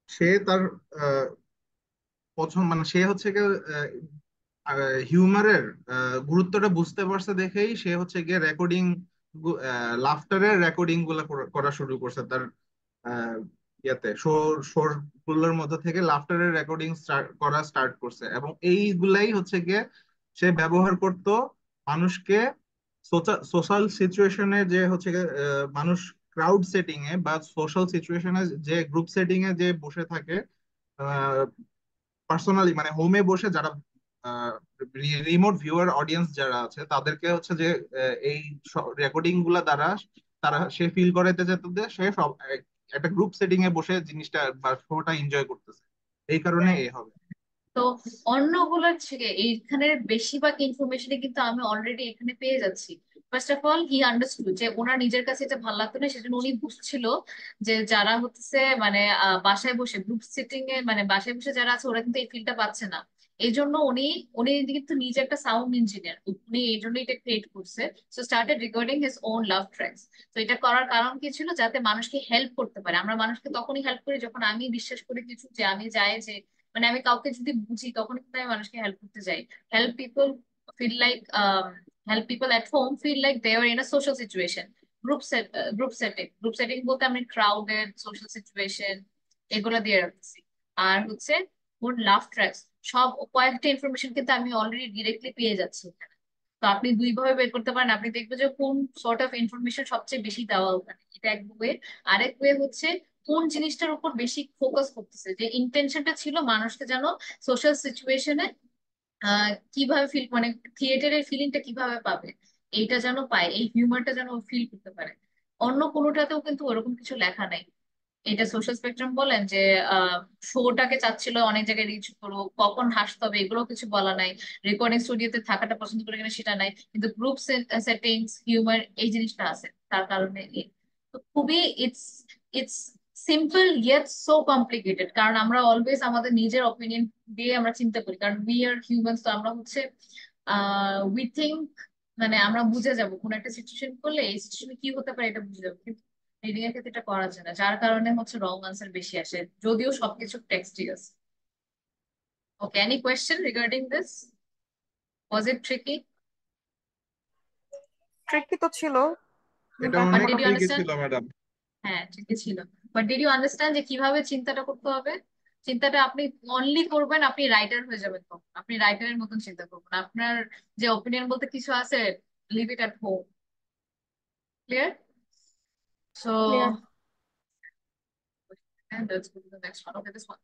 সে তার পছন্দ, মানে সে হচ্ছে গিয়ে হিউমারের গুরুত্বটা বুঝতে পারছে দেখেই সে হচ্ছে গিয়ে রেকর্ডিং, লাফটারের রেকর্ডিং গুলা করা শুরু করছে তার আহ, ইয়েতে শোর গুলোর মধ্যে থেকে লাফটারের রেকর্ডিং করা স্টার্ট করছে, এবং এইগুলাই হচ্ছে গিয়ে সে ব্যবহার করত মানুষকে সোশ্যাল সিচুয়েশনে, যে হচ্ছে গিয়ে মানুষ ক্রাউড সেটিং এ বা সোশ্যাল সিচুয়েশনে, যে গ্রুপ সেটিং এ যে বসে থাকে পার্সোনালি, মানে হোমে বসে যারা রিমোট ভিউয়ার অডিয়েন্স যারা আছে তাদেরকে হচ্ছে যে এই রেকর্ডিং গুলা দ্বারা তারা সে ফিল করাইতে যেত যে সে সব একটা গ্রুপ সেটিং এ বসে জিনিসটা বা শোটা এনজয় করতেছে, এই কারণে এ হবে। তো অন্যগুলোর থেকে এইখানের বেশিরভাগ ইনফরমেশনই কিন্তু আমি অলরেডি এখানে পেয়ে যাচ্ছি। First of all he understood যে ওনার নিজের কাছে এটা ভালো লাগতো না, সেজন্য উনি বুঝছিল যে যারা হচ্ছে মানে বাসায় বসে গ্রুপ সিটিং এ, মানে বাসায় বসে যারা আছে ওরা কিন্তু এই ফিলটা পাচ্ছে না। এই জন্য উনি উনি কিন্তু নিজে একটা সাউন্ড ইঞ্জিনিয়ার, উনি এই জন্য এটা ক্রিয়েট করছে। So started recording his own love tracks. তো এটা করার কারণ কি ছিল? যাতে মানুষকে হেল্প করতে পারে। আমরা মানুষকে তখনই হেল্প করি যখন আমি বিশ্বাস করি কিছু, যে আমি যাই যে মানে আমি কাউকে যদি বুঝি তখন কিন্তু আমি মানুষকে হেল্প করতে যাই। Help people feel like, help people at home feel like they are in a social situation. Group setting বলতে আমি ক্রাউডেড সোশ্যাল সিচুয়েশন এগুলো দিয়ে রাখছি। আর হচ্ছে ওর লাভ ট্র্যাকস, সব কয়েকটা ইনফরমেশন কিন্তু আমি অলরেডি ডিরেক্টলি পেয়ে যাচ্ছি এখানে। তো আপনি দুই ভাবে বের করতে পারেন, আপনি দেখবেন যে কোন সর্ট অফ ইনফরমেশন সবচেয়ে বেশি দেওয়া ওখানে, এটা এক ওয়ে। আরেক ওয়ে হচ্ছে কোন জিনিসটার উপর বেশি ফোকাস করতেছে, যে ইন্টেনশনটা ছিল মানুষকে যেন সোশ্যাল সিচুয়েশনে কিভাবে ফিল, মানে থিয়েটারের ফিলিংটা কিভাবে পাবে, এইটা যেন পায়, এই হিউমারটা যেন ফিল করতে পারে। অন্য কোনোটাতেও কিন্তু ওরকম কিছু লেখা নাই। এটা সোশ্যাল স্পেকট্রাম বলেন যে শোটাকে চাচ্ছিল অনেক জায়গায় রিচ করো, কখন হাসতে হবে এগুলো কিছু বলা নাই। রেকর্ডিং স্টুডিওতে থাকাটা পছন্দ করে কিনা সেটা নাই, কিন্তু গ্রুপ সেটিংস হিউমার এই জিনিসটা আছে, তার কারণে তো খুবই it's it's simple yet so complicated. কারণ আমরা অলওয়েজ আমাদের নিজের অপিনিয়ন দিয়ে আমরা চিন্তা করি, কারণ উই আর হিউম্যানস। তো আমরা হচ্ছে উই থিঙ্ক, মানে আমরা বুঝে যাব কোন একটা সিচুয়েশন করলে এই সিচুয়েশনে কি হতে পারে এটা বুঝে যাবো, কিন্তু রিডিং এর ক্ষেত্রে এটা করা যায় না, যার কারণে হচ্ছে রং আনসার বেশি আসে যদিও সবকিছু টেক্সটই আছে। Okay, any question regarding this? Was it tricky? Tricky তো ছিল, এটা বাট অনেক ডিড ইউ ট্রিকি আন্ডারস্ট্যান্ড? ছিল ম্যাডাম। হ্যাঁ, ট্রিকি ছিল। বাট ডিড ইউ আন্ডারস্ট্যান্ড যে কিভাবে চিন্তাটা করতে হবে? চিন্তাটা আপনি অনলি করবেন, আপনি রাইটার হয়ে যাবেন তখন। আপনি রাইটারের মতন চিন্তা করবেন, আপনার যে অপিনিয়ন বলতে কিছু আছে, live it at home. Clear? Clear. So, and let's go to the next one. Okay, this one.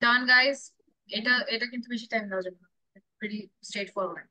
Done, guys. এটা কিন্তু বেশি টাইম নেওয়া যাবে না। Pretty straightforward.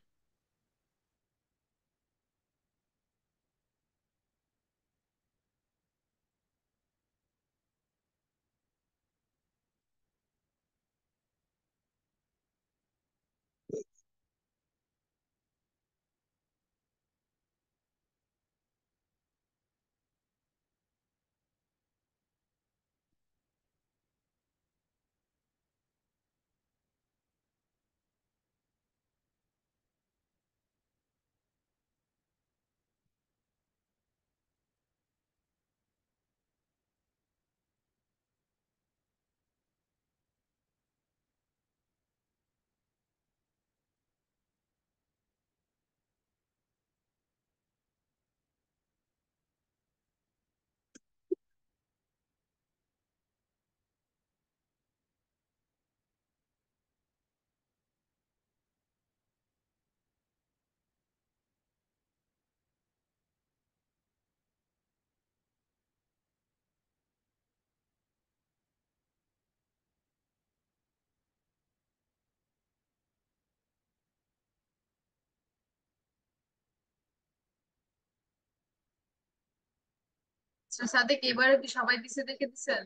So, সাদেক এবারে কি সবাই দিছে দেখে দিছেন?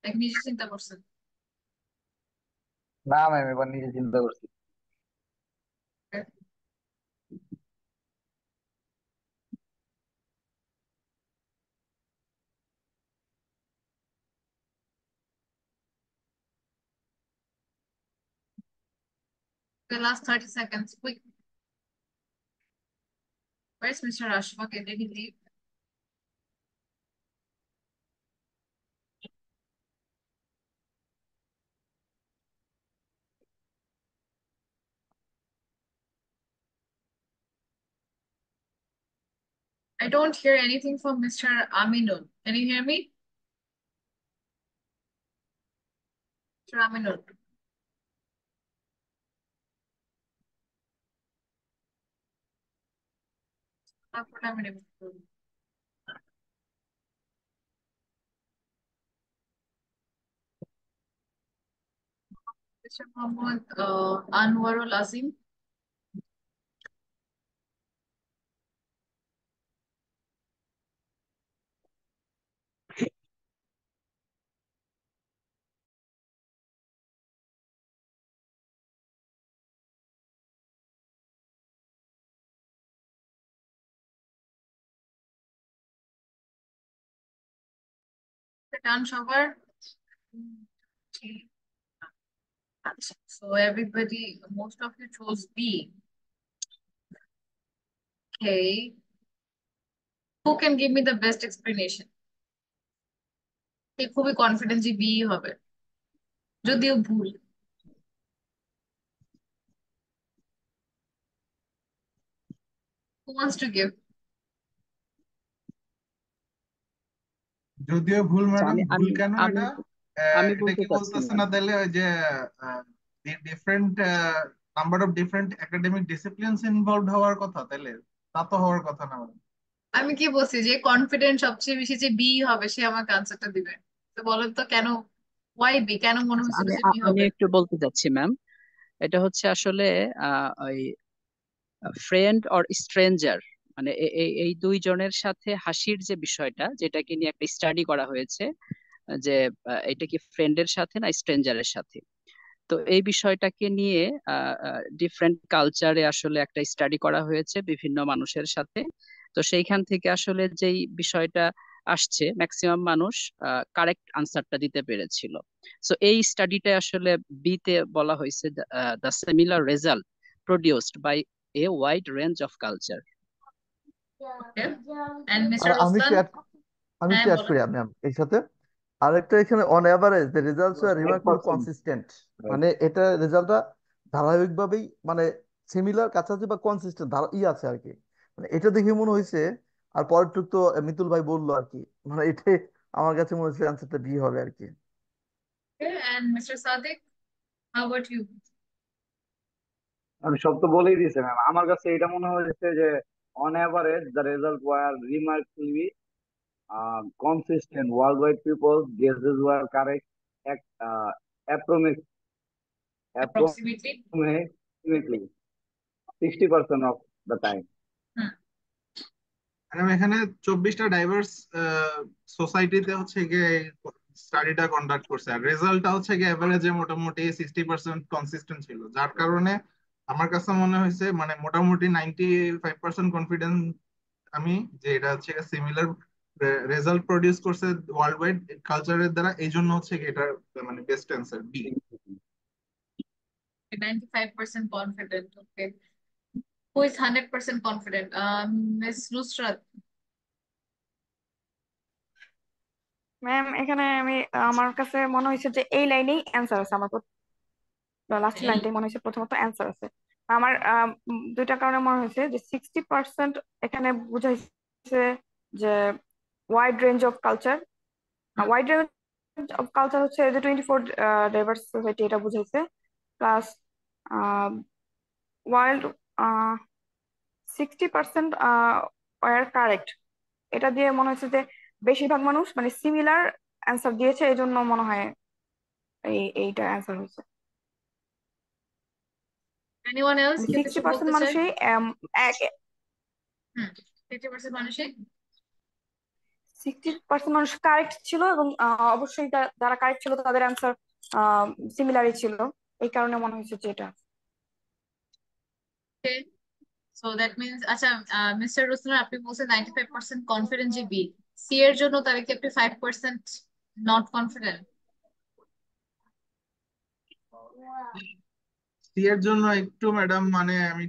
নাকি নিজে চিন্তা করছেন? না ম্যাম, এবার নিজে চিন্তা করছি। The last 30 seconds, quick. Where's Mr. Ashfaq? Did he leave? I don't hear anything from Mr. Aminul. Can you hear me? Mr. Aminul. তারপরে আমি remove করবো। Mr. Mohammed Anwarul Azim. Done সবার? আচ্ছা, so everybody, most of you chose B. Okay. Who can give me the best explanation? খুবই confident যে B হবে, যদিও ভুল। Who wants to give? যদিও ভুল আচ্ছা, ম্যাডাম, আমি ভুল আমি কেন আমি এটা? আমি এটা বলতে কি চাচ্ছি বলতেছে ম্যাম। না তাহলে ওই যে different number of different academic disciplines involved হওয়ার কথা? তাহলে তা তো হওয়ার কথা না madam। আমি কি বলছি যে কনফিডেন্ট সবচেয়ে বেশি যে বি হবে সে আমাকে আনসারটা দিবে। তো বলেন তো কেন, ওয়াই বি, কেন মনে আচ্ছা, হচ্ছিল আমি যে বি আমি হবে? একটু বলতে চাচ্ছি ম্যাম। এটা হচ্ছে আসলে ওই ফ্রেন্ড অর স্ট্রেঞ্জার, মানে এই দুইজনের সাথে হাসির যে বিষয়টা, যেটাকে নিয়ে একটা স্টাডি করা হয়েছে, যে এটা কি ফ্রেন্ডের সাথে না স্ট্রেঞ্জারের সাথে। তো এই বিষয়টাকে নিয়ে ডিফারেন্ট কালচারে আসলে একটা স্টাডি করা হয়েছে বিভিন্ন মানুষের সাথে। তো সেইখান থেকে আসলে যেই বিষয়টা আসছে, ম্যাক্সিমাম মানুষ কারেক্ট আনসারটা দিতে পেরেছিল। সো এই স্টাডিটা আসলে বিতে বলা হয়েছে the similar result produced by a wide range of culture. Okay, and আর মিস্টার রোসলান। আমি হ্যাঁ একটু অ্যাড বলেন। করি ম্যাম এই সাথে। আরেকটা এখানে on average the results are remarkable 100%, consistent, right. মানে এটা রেজাল্টটা ধারাবাহিকভাবেই মানে সিমিলার কাছাকাছি বা কনসিস্টেন্ট আছে আর কি, মানে এটা দেখে মনে হয়েছে। আর পরেরটুক তো মিতুল ভাই বললো আর কি, মানে এটাই আমার কাছে মনে হচ্ছে অ্যান্সারটা বি হবে আর কি। And mister Sadiq. How about you? আমি সব তো বলেই দিয়েছি ম্যাম। আমার কাছে এটা মনে হয়েছে যে on average the result were remarkably consistent. Worldwide people's guesses were correct at Approximately? approximately 60% of the time. Hmm. আমি এখানে 24টা ডাইভার্স সোসাইটিতে হচ্ছে গিয়ে স্টাডিটা কন্ডাক্ট করছে, আর রেজাল্টটা হচ্ছে গিয়ে এভারেজে মোটামুটি 60% কনসিস্টেন্ট ছিল, যার কারণে আমার কাছে মনে হয়েছে মানে মোটামুটি 95% কনফিডেন্স আমি যে এটা হচ্ছে সিমিলার রেজাল্ট প্রডিউস করছে ওয়ার্ল্ড ওয়াইড কালচারের দ্বারা, এই জন্য হচ্ছে গিয়ে এটা মানে best answer B. 95% confident. Okay. Who is 100% confident? Miss Nusrat. ম্যাম এখানে আমার কাছে মনে হয়েছে যে এই লাইনেই অ্যান্সার আছে। আমার লাস্টের লাইনটাই মনে হয়েছে প্রথমত অ্যান্সার আছে। আমার দুইটা কারণে মনে হয়েছে যে 60% এখানে বুঝাইছে যে wide range of culture. Wide range of culture হচ্ছে যে 24 ডাইভার্স সোসাইটি, এটা বুঝাইছে। প্লাস ওয়ার্ল্ড 60% ওয়ার কারেক্ট, এটা দিয়ে মনে হচ্ছে যে বেশিরভাগ মানুষ মানে সিমিলার অ্যান্সার দিয়েছে, এই জন্য মনে হয় এইটা অ্যান্সার হয়েছে। Anyone else? মানে কেউ কিছু 60% বলতে চাই? মানুষই 50% মানুষই 60% মানুষ কারেক্ট ছিল, এবং অবশ্যই যারা কারেক্ট ছিল তাদের অ্যান্সার সিমিলারই ছিল, এই কারণে মনে হয়েছে যে এটা। Okay. So that means আচ্ছা মিস্টার রুসনা আপনি বলছেন 95% কনফিডেন্ট যে বি, সি এর জন্য তাহলে কি আপনি 5% নট কনফিডেন্ট? সি এর জন্য একটু ম্যাডাম মানে আমি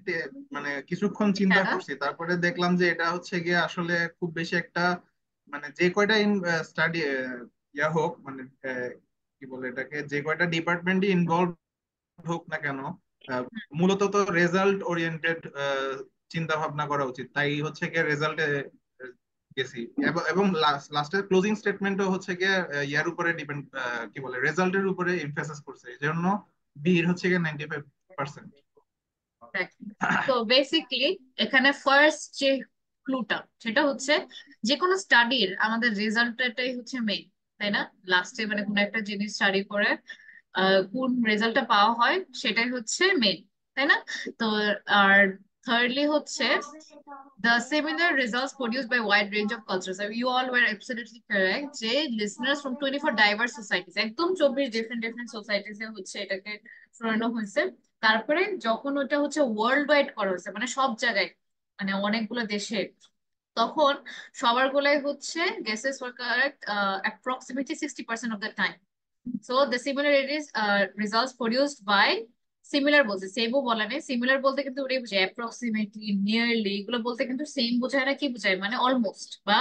মানে কিছুক্ষণ চিন্তা হ্যাঁ করছি, তারপরে দেখলাম যে এটা হচ্ছে গিয়ে আসলে খুব বেশি একটা মানে যে কয়টা স্টাডি ইয়া হোক মানে কি বলে এটাকে, যে কয়টা ডিপার্টমেন্টই ইনভলভ হোক না কেন, মূলত তো রেজাল্ট ওরিয়েন্টেড চিন্তা ভাবনা করা উচিত, তাই হচ্ছে গিয়ে রেজাল্টে গেছি। এবং লাস্টের ক্লোজিং স্টেটমেন্টও হচ্ছে গিয়ে ইয়ার উপরে ডিপেন্ড, কি বলে রেজাল্টের উপরে এমফাসিস করছে, এই জন্য বি হচ্ছে গিয়ে 95%। তো বেসিকলি এখানে ফার্স্ট যে ক্লুটা সেটা হচ্ছে যে কোনো স্টাডির আমাদের রেজাল্টটাই হচ্ছে মেইন, তাই না? লাস্টে মানে কোনো একটা জিনিস স্টাডি করে কোন রেজাল্টটা পাওয়া হয় সেটাই হচ্ছে মেইন, তাই না? তো আর thirdly হচ্ছে the similar results produced by wide range of cultures. So you all were absolutely correct যে listeners from 24 diverse societies, একদম 24 different societies এ হচ্ছে এটাকে শোনানো হয়েছে। তারপরে যখন ওটা হচ্ছে ওয়ার্ল্ড ওয়াইড করা হয়েছে মানে সব জায়গায় মানে অনেকগুলো দেশে, তখন সবার গুলাই হচ্ছে guesses were correct approximately 60% of the time. So the similarities results produced by similar বলছে, সেমও বলে নাই, সিমিলার বলতে কিন্তু ওটাই বোঝায় অ্যাপ্রক্সিমেটলি, নিয়ারলি, এগুলো বলতে কিন্তু সেম বোঝায় না, কি বোঝায় মানে অলমোস্ট বা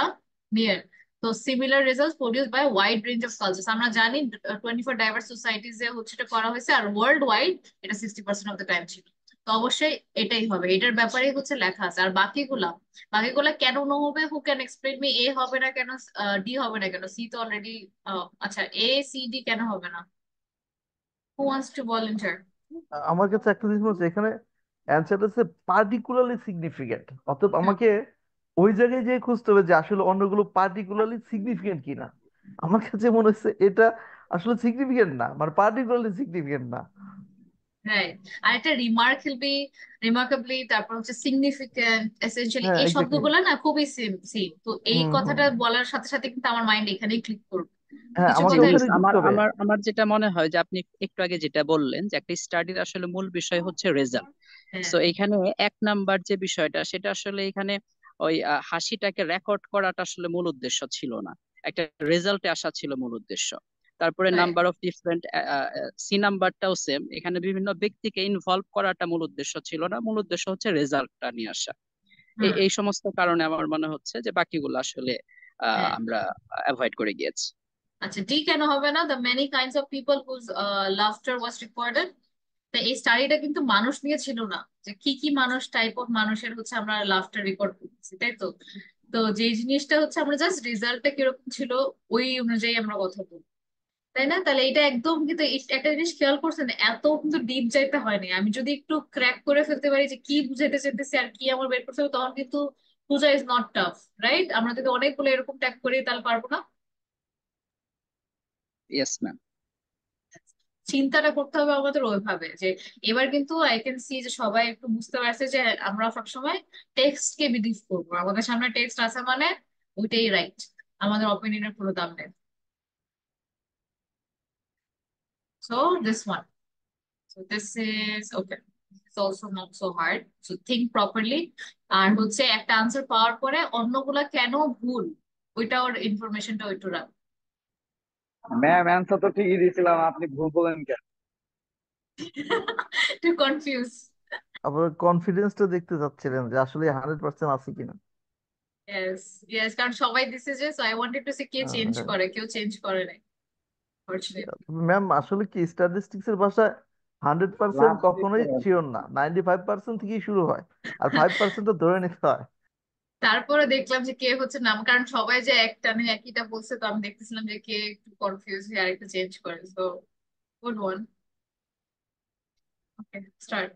নিয়ার। তো similar results produce by wide range of cultures, আমরা জানি 24 ডাইভার্স সোসাইটিজ এ হচ্ছে এটা করা হয়েছে, আর ওয়ার্ল্ড ওয়াইড এটা 60% অফ দ্য টাইম ছিল। তো অবশ্যই এটাই হবে, এটার ব্যাপারে হচ্ছে লেখা আছে। আর বাকিগুলা কেন নো হবে, হু ক্যান এক্সপ্লেন মি? এ হবে না কেন, ডি হবে না কেন, সি তো অলরেডি, আচ্ছা এ সি ডি কেন হবে না? Who wants to volunteer? আমার কাছে একটা জিনিস হচ্ছে এখানে অ্যান্সারটা হচ্ছে পার্টিকুলারলি সিগনিফিকেন্ট, অতএব আমাকে ওই জায়গায় যে খুঁজতে হবে যে আসলে অন্যগুলো পার্টিকুলারলি সিগনিফিকেন্ট কিনা। আমার কাছে মনে হচ্ছে এটা আসলে সিগনিফিকেন্ট না, মানে পার্টিকুলারলি সিগনিফিকেন্ট না। রাইট। আর একটা রিমার্কেবলি, তারপর হচ্ছে সিগনিফিকেন্ট, এসেনশিয়ালি, হ্যাঁ এই এক্স্যাক্টলি। শব্দগুলো না খুবই সেম সেম। তো এই হুম হুম। কথাটা বলার সাথে সাথে কিন্তু আমার মাইন্ড এখানেই ক্লিক করবে হ্যাঁ কিছু আমাকে কথা। ইউনুস, ওখানে ঢুকতে আমার হবে। আমার আমার যেটা মনে হয় যে আপনি একটু আগে যেটা বললেন যে একটা স্টাডির আসলে মূল বিষয় হচ্ছে রেজাল্ট। হ্যাঁ সো এখানে এক নাম্বার যে বিষয়টা সেটা আসলে এখানে ওই হাসিটাকে রেকর্ড করাটা আসলে মূল উদ্দেশ্য ছিল না, একটা রেজাল্টে আসা ছিল মূল উদ্দেশ্য। তারপরে right. Number of different, C নাম্বারটাও সেম, এখানে বিভিন্ন ব্যক্তিকে ইনভলভ করাটা মূল উদ্দেশ্য ছিল না, মূল উদ্দেশ্য হচ্ছে রেজাল্টটা নিয়ে আসা। হুম। এই সমস্ত কারণে আমার মনে হচ্ছে যে বাকিগুলো আসলে হ্যাঁ আমরা অ্যাভয়েড করে গিয়েছি। আচ্ছা, ডি কেন হবে না? The many kinds of people whose laughter was recorded. তা এই স্টাডিটা কিন্তু মানুষ নিয়ে ছিল না, যে কি কি মানুষ, টাইপ অফ মানুষের হচ্ছে আমরা লাফটার রেকর্ড করতেছি, তাই তো? তো যে জিনিসটা হচ্ছে আমরা জাস্ট রেজাল্টটা কিরকম ছিল ওই অনুযায়ী আমরা কথা বলবো। তাই না? তাহলে এটা একদম কিন্তু একটা জিনিস খেয়াল করছেন, এত কিন্তু ডিপ যাইতে হয়নি। আমি যদি একটু ক্র্যাক করে ফেলতে পারি যে কি বুঝাইতে চাইতেছি আর কি আমার বের করতে হবে, তখন কিন্তু বোঝা ইজ নট টাফ, রাইট? আমরা যদি অনেকগুলো এরকম ট্যাগ করি তাহলে পারবো না। Yes ma'am. চিন্তাটা করতে হবে আমাদের ওইভাবে যে এবার কিন্তু আই ক্যান সি যে সবাই একটু বুঝতে পারছে যে আমরা সবসময় টেক্সট কে বিলিভ করবো, আমাদের সামনে টেক্সট আছে মানে ওইটাই রাইট, আমাদের অপিনিয়নের পুরো দাম নেই। So this one, so this is okay, it's also not so hard, so think properly. আর হচ্ছে একটা আনসার পাওয়ার পরে অন্যগুলা কেন ভুল ওইটা ওর ইনফরমেশনটা একটু রাখ। ম্যাম অ্যান্সার তো ঠিকই দিয়েছিলাম, আপনি ভুল বলেন কেন? To confuse. আবার কনফিডেন্সটা দেখতে চাচ্ছিলেন যে আসলে 100% আছে কিনা। ইয়েস, ইয়েস, কারণ সবাই দিছে যে, so I wanted to say K change করে, কেউ চেঞ্জ করে নাই ফরচুনেটলি। ম্যাম আসলে কি স্ট্যাটিস্টিক্স এর ভাষায় 100% লাস্ট কখনোই শিওর না, 95% থেকেই শুরু হয়, আর 5% ধরে নিতে হয়। তারপরে দেখলাম যে কে হচ্ছে নাম, কারণ সবাই যে একটা নিয়ে একইটা বলছে, তো আমি দেখতেছিলাম যে কে একটু কনফিউজ হয়ে আরেকটু চেঞ্জ করে। So good one. Okay, start.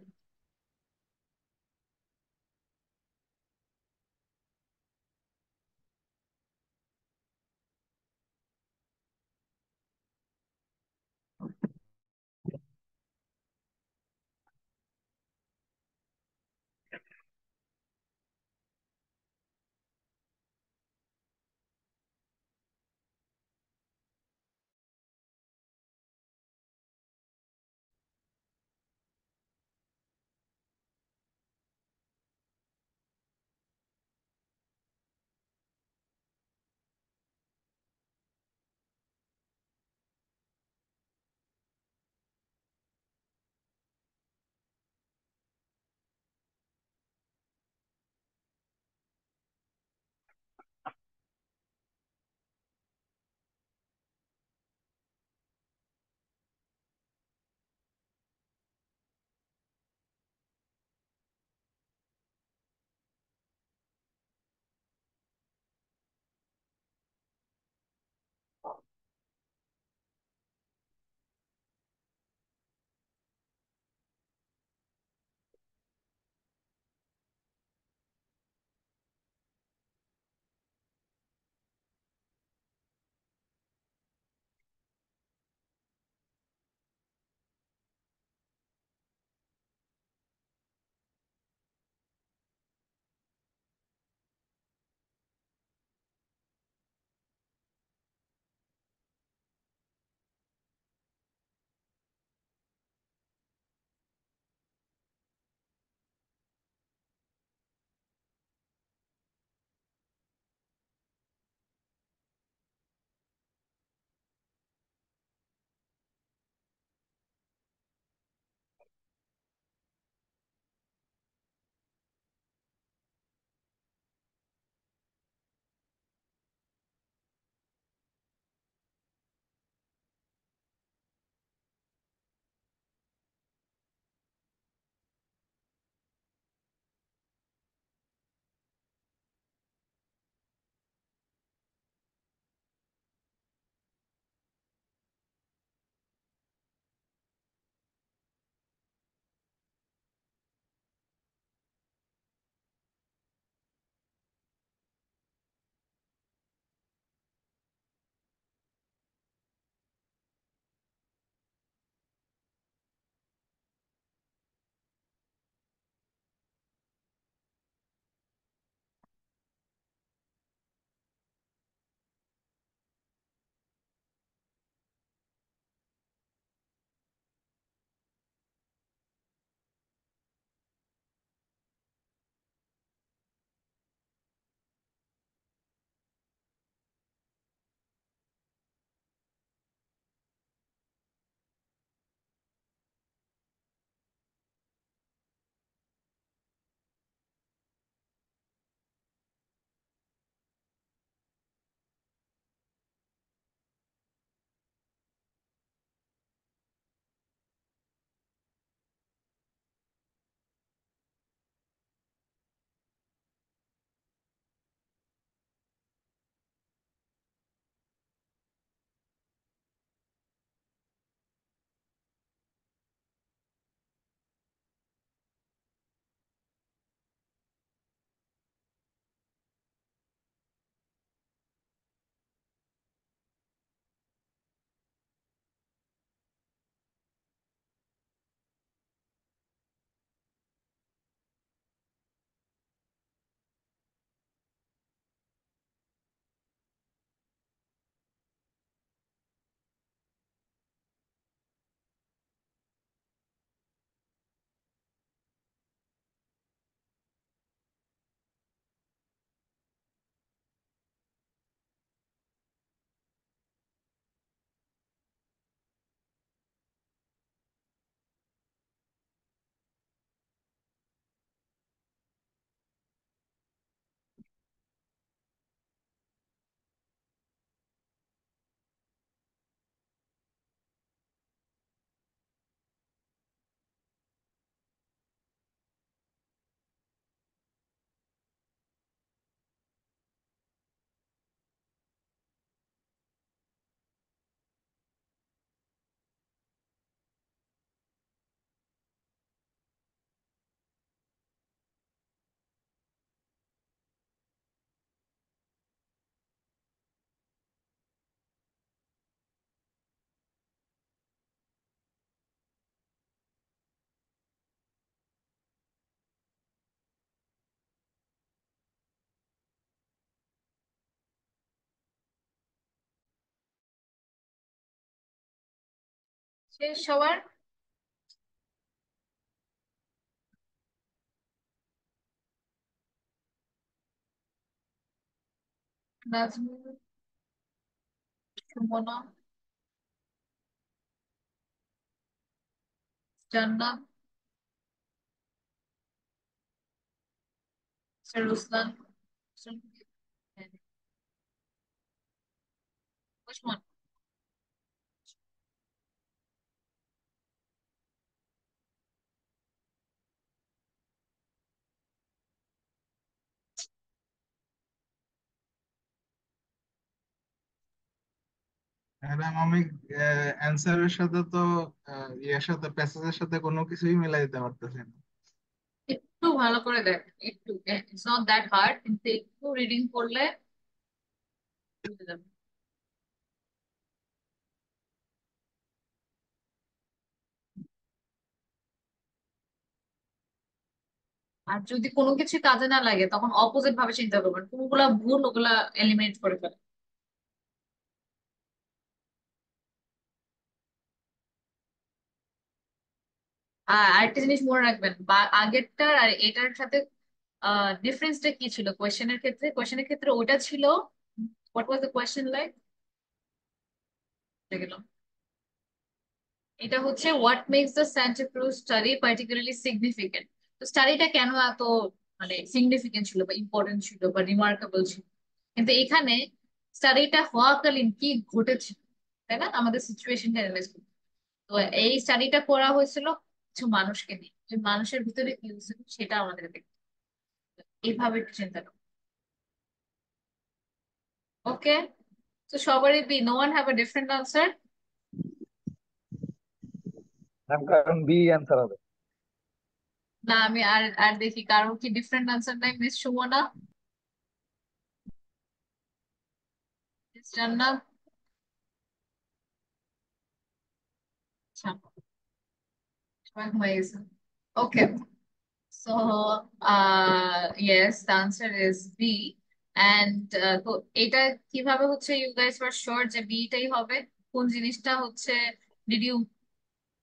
শেষ সবার? নাজমুল, সুমনা, জান্নাত, মিস্টার রুসলান, উসমান। ম্যাডাম আমি অ্যান্সারের সাথে তো ইয়ের সাথে প্যাসেজের সাথে কোনো কিছুই মিলাই দিতে পারতেছি না। একটু ভালো করে দেখ, একটু, ইটস নট দ্যাট হার্ড, কিন্তু একটু রিডিং করলে বুঝে যাবে। আর যদি কোনো কিছু কাজে না লাগে তখন অপোজিট ভাবে চিন্তা করবেন, কোনগুলা ভুল ওগুলা এলিমিনেট করে ফেলেন। আর আরেকটা জিনিস মনে রাখবেন, বা আগেরটার আর এটার সাথে ডিফারেন্সটা কি ছিল কোয়েশ্চেনের ক্ষেত্রে? কোয়েশ্চেনের ক্ষেত্রে ওটা ছিল, what was the question like, গেল। এটা হচ্ছে what makes the scientific study particularly significant. তো স্টাডিটা কেন এত মানে সিগনিফিকেন্ট ছিল বা ইম্পর্টেন্ট ছিল বা রিমার্কেবল ছিল, কিন্তু এখানে স্টাডিটা হওয়াকালীন কি ঘটেছিল, তাই না, আমাদের সিচুয়েশনটা অ্যানালাইজ করতে। তো এই স্টাডিটা করা হয়েছিল কিছু মানুষকে নিয়ে, ওই মানুষের ভিতরে কি হয়েছিল সেটা আমাদের দেখতে হবে। এইভাবে একটু চিন্তা করো। ওকে, তো সবারই B, no one have a different answer? Ma'am কারণ বি অ্যান্সার হবে। না, আমি আর আর দেখি কারো কি ডিফারেন্ট আনসার নাই। মিস সুমনা, মিস জান্নাত, আচ্ছা, সবাই ঘুমিয়ে গেছে। Okay, so yes, the answer is B. And তো এটা কিভাবে হচ্ছে ইউ গাইস ওয়ার শিওর যে বিটাই হবে? কোন জিনিসটা হচ্ছে ডিড ইউ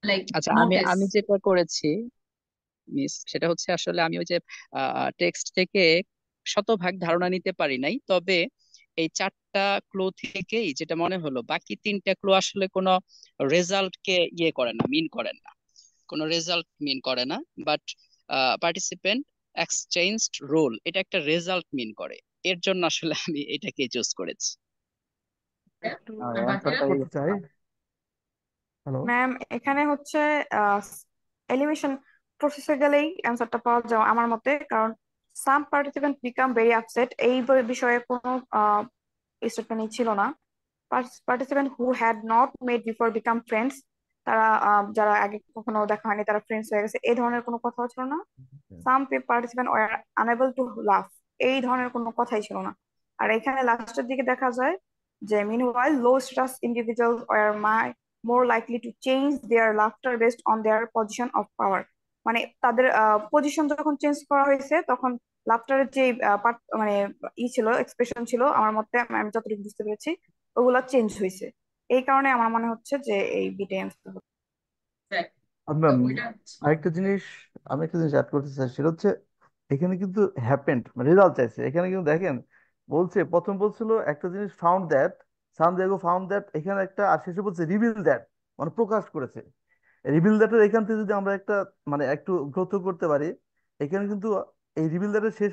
লাইক আচ্ছা, আমি নোটিস? আমি যেটা করেছি মিস, সেটা হচ্ছে আসলে আমি ওই যে টেক্সট থেকে শতভাগ ধারণা নিতে পারি নাই, তবে এই চারটা ক্লু থেকেই যেটা মনে হলো, বাকি তিনটা ক্লু আসলে কোনো রেজাল্ট কে ইয়ে করে না, মিন করে না, কোনো রেজাল্ট মিন করে না। বাট পার্টিসিপেন্ট এক্সচেঞ্জড রোল, এটা একটা রেজাল্ট মিন করে। এর জন্য আসলে আমি এটাকে চুজ করেছি। একটু আর বাকিরা? অ্যাড করতে চাই। হ্যালো। ম্যাম এখানে হচ্ছে এলিমিনেশন প্রসেসে গেলেই অ্যান্সারটা পাওয়া যায় আমার মতে, কারণ সাম পার্টিসিপেন্ট বিকাম ভেরি আপসেট, এই বিষয়ে কোনো স্টেটমেন্টই ছিল না। Participant who had not made before become friends, তারা যারা আগে কখনো দেখা হয়নি তারা ফ্রেন্ডস হয়ে গেছে, এই ধরনের কোনো কথাও ছিল না। সাম পার্টিসিপেন্ট ওয়ার আনএবল টু লাফ, এই ধরনের কোনো কথাই ছিল না। আর এখানে লাস্টের দিকে দেখা যায় যে meanwhile low stress individuals were more likely to change their laughter based on their position of power, মানে তাদের পজিশন যখন চেঞ্জ করা হয়েছে তখন লাফটারের যে মানে ছিল, এক্সপ্রেশন ছিল, আমার মতে আমি যতটুকু বুঝতে পেরেছি ওগুলা চেঞ্জ হয়েছে। এই কারণে আমার মনে হচ্ছে যে এই বিটে অ্যান্সার। তো ম্যাম ওইটা আরেকটা জিনিস, আমি একটা জিনিস অ্যাড করতে চাই, সেটা হচ্ছে এখানে কিন্তু হ্যাপেন্ড মানে রেজাল্ট চাইছে। এখানে কিন্তু দেখেন বলছে, প্রথম বলছিল একটা জিনিস found that, San Diego found that, এখানে একটা, আর শেষে বলছে রিভিল দ্যাট, মানে প্রকাশ করেছে। রিভিল দ্যাটের এখান থেকে যদি আমরা একটা মানে একটু গ্রোথ করতে পারি, এখানে কিন্তু এই রিভিল দ্যাটের শেষ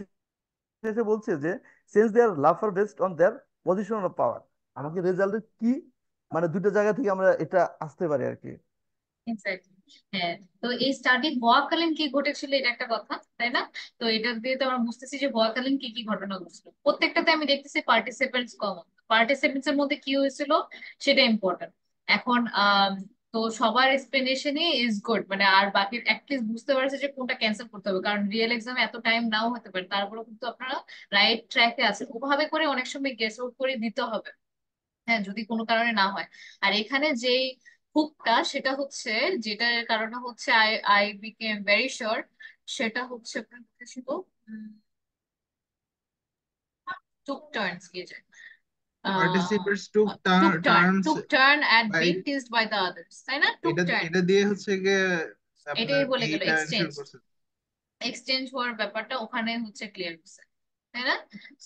শেষে বলছে যে sense their laughter based on their position of power. আমাকে রেজাল্টের কি মানে দুটো জায়গা থেকে আমরা এটা আসতে পারি আর কি। এক্স্যাক্টলি। হ্যাঁ, তো এই স্টাডি হওয়াকালীন কি ঘটেছিল এটা একটা কথা, তাই না? তো এটা দিয়ে তো আমরা বুঝতেছি যে হওয়াকালীন কি কি ঘটনা ঘটছিল। প্রত্যেকটাতে আমি দেখতেছি পার্টিসিপেন্টস কমন, পার্টিসিপেন্টস এর মধ্যে কি হয়েছিল সেটা ইম্পর্টেন্ট। এখন তো সবার এক্সপ্লেনেশনই ইজ গুড, মানে আর বাকি অ্যাটলিস্ট বুঝতে পারছে যে কোনটা ক্যান্সেল করতে হবে, কারণ রিয়েল এক্সামে এত টাইম নাও হতে পারে, তারপরে কিন্তু আপনারা রাইট ট্র্যাকে আছেন। ওভাবে করে অনেক সময় গেস আউট করে দিতে হবে, হ্যাঁ, যদি কোনো কারণে না হয়। আর এখানে যেই হুকটা সেটা হচ্ছে, যেটার কারণে হচ্ছে I I became very sure, সেটা হচ্ছে আপনার কথা ছিল টুক টার্নস গিয়ে যায়। Participates took turn at by being teased by the others, তাই না? took এটা turn, এটা দিয়ে হচ্ছে গিয়ে আপনার এটাই বলে গেল এইটা এক্সচেঞ্জ, অ্যানসার করছে। এক্সচেঞ্জ হওয়ার ব্যাপারটা ওখানে হচ্ছে ক্লিয়ার করছে, তাই না?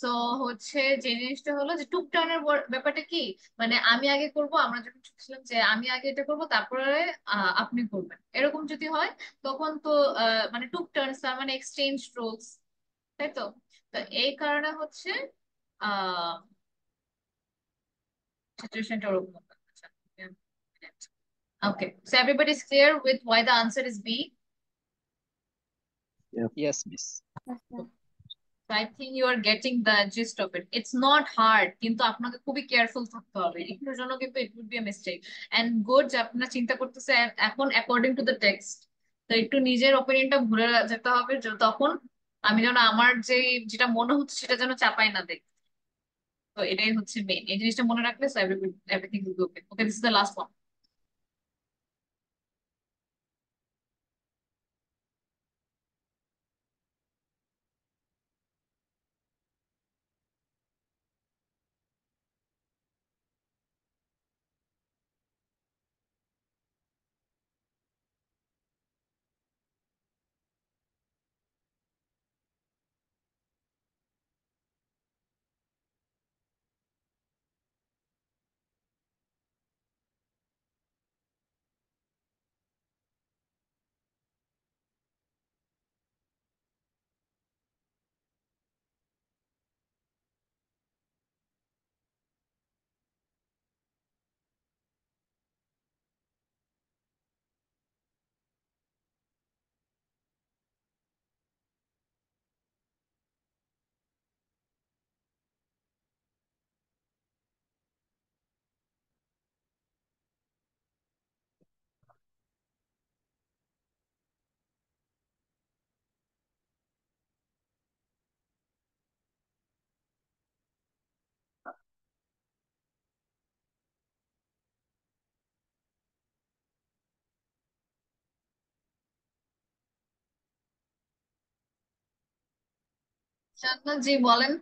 সো হচ্ছে যে জিনিসটা হলো যে টুক টার্নের ব্যাপারটা কি, মানে আমি আগে করব, আমরা যখন ছিলাম যে আমি আগে এটা করব তারপরে আপনি করবেন, এরকম যদি হয় তখন তো মানে টুক টার্নস তার মানে এক্সচেঞ্জ রোলস, তাই তো? তো এই কারণে হচ্ছে আহ সিচুয়েশনটা ওরকম হতো। আচ্ছা, okay, so everybody is clear with why the answer is B? Yes, miss. Okay. So I think you are getting the gist of it. It's not hard, কিন্তু আপনাকে খুবই কেয়ারফুল থাকতে হবে, একটুর জন্য কিন্তু it would be a mistake. And good যে আপনারা চিন্তা করতেছে এখন according to the text, তো একটু নিজের ওপিনিয়নটা ভুলে যেতে হবে তখন আমি যেন আমার যেটা মনে হচ্ছে সেটা যেন চাপাই না দেই। তো এটাই হচ্ছে মেইন, এই জিনিসটা মনে রাখলে so everything will be okay. Okay, this is the last one. Shantanu জি বলেন।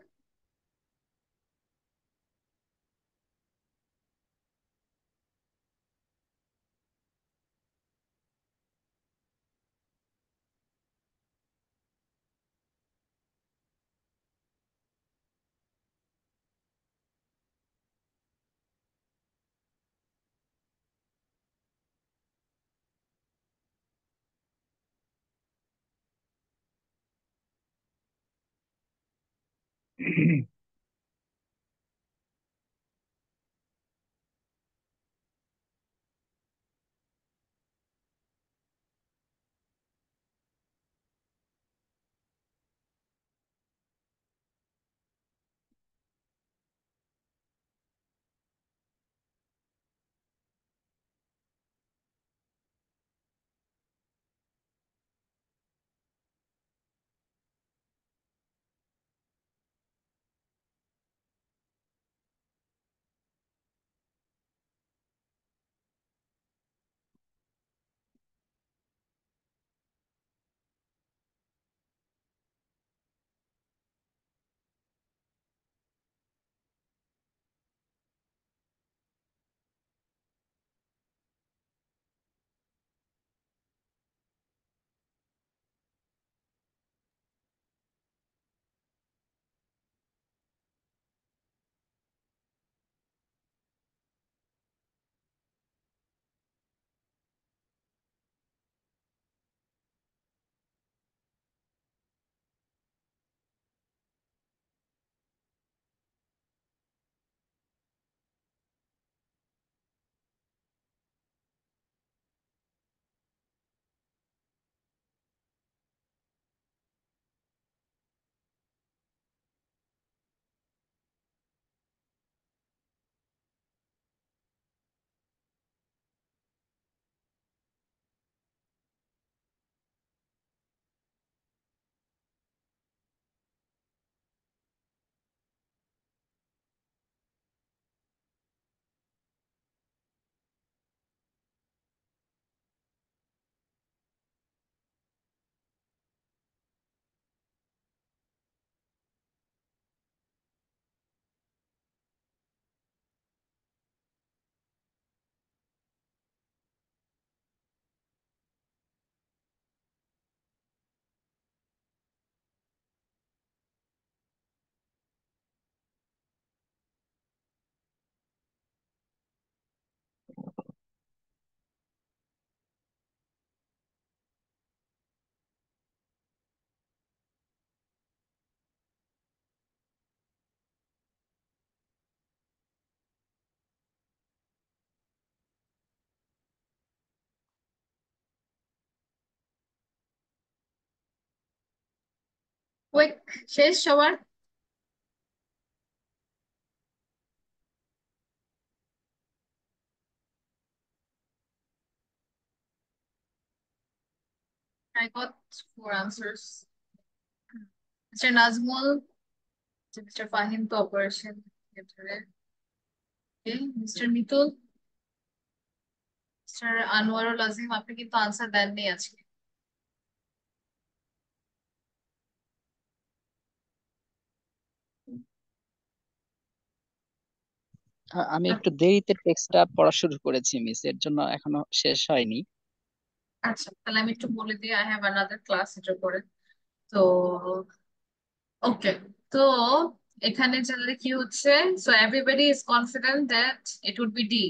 কুইক, শেষ সবার? I got 4 answers. Mr. Nazmul, Mr. Fahim to operation theatre. Okay, Mr. Mitul, Mr. Anwarul Azim, আপনি কিন্তু আনসার দেননি আজকে। আমি একটু দেরিতে টেক্সটটা পড়া শুরু করেছি মিস, এর জন্য এখনো শেষ হয়নি। আচ্ছা, তাহলে আমি একটু বলে দিই, আই হ্যাভ অ্যানাদার ক্লাস এটার পরে। তো ওকে, তো এখানে জানলে কি হচ্ছে, so everybody is confident that it would be D.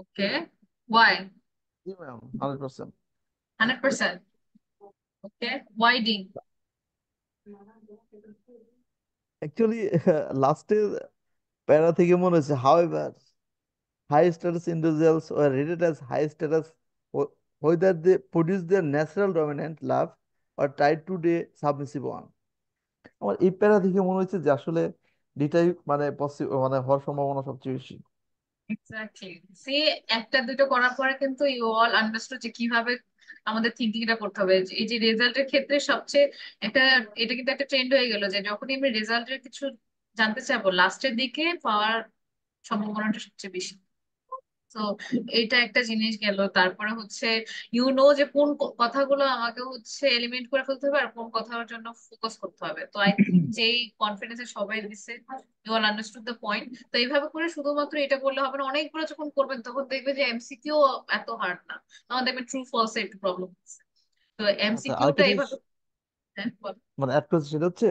Okay, why? জি ma'am, 100%। 100%? Okay, why D? Actually লাস্টের প্যারা থেকে মনে হচ্ছে, however high status individuals were rated as high status whether they produce their natural dominant love or tied to the submissive one। আমার এই প্যারা থেকে মনে হচ্ছে যে আসলে দুইটাই মানে মানে হওয়ার সম্ভাবনা সবচেয়ে বেশি। এক্স্যাক্টলি, সে একটা দুটো করার পরে কিন্তু ইউ অল আন্ডারস্টুড যে কিভাবে আমাদের থিঙ্কিংটা করতে হবে। এই যে রেজাল্টের ক্ষেত্রে সবচেয়ে একটা, এটা কিন্তু একটা ট্রেন্ড হয়ে গেল যে যখনই আমি রেজাল্টের কিছু জানতে চাবো লাস্টের দিকে পাওয়ার সম্ভাবনাটা সবচেয়ে বেশি। তো এটা একটা জিনিস গেল। তারপরে হচ্ছে যে কোন কথাগুলো আমাকে হচ্ছে এলিমিনেট করে ফেলতে হবে আর কোন কথার জন্য ফোকাস করতে হবে। তো আই থিঙ্ক যেই কনফিডেন্সে সবাই দিচ্ছে, you all understood the point. তো এইভাবে করে শুধুমাত্র এটা করলে হবে না, অনেকগুলো যখন করবেন তখন দেখবে যে এমসিকিউ এত হার্ড না, তখন দেখবেন ট্রু ফলস একটু প্রবলেম হচ্ছে। তো আচ্ছা, এমসিকিউটা আরেকটা জিনিস এইভাবে। হ্যাঁ, বল। মানে অ্যাড করেছে, সেটা হচ্ছে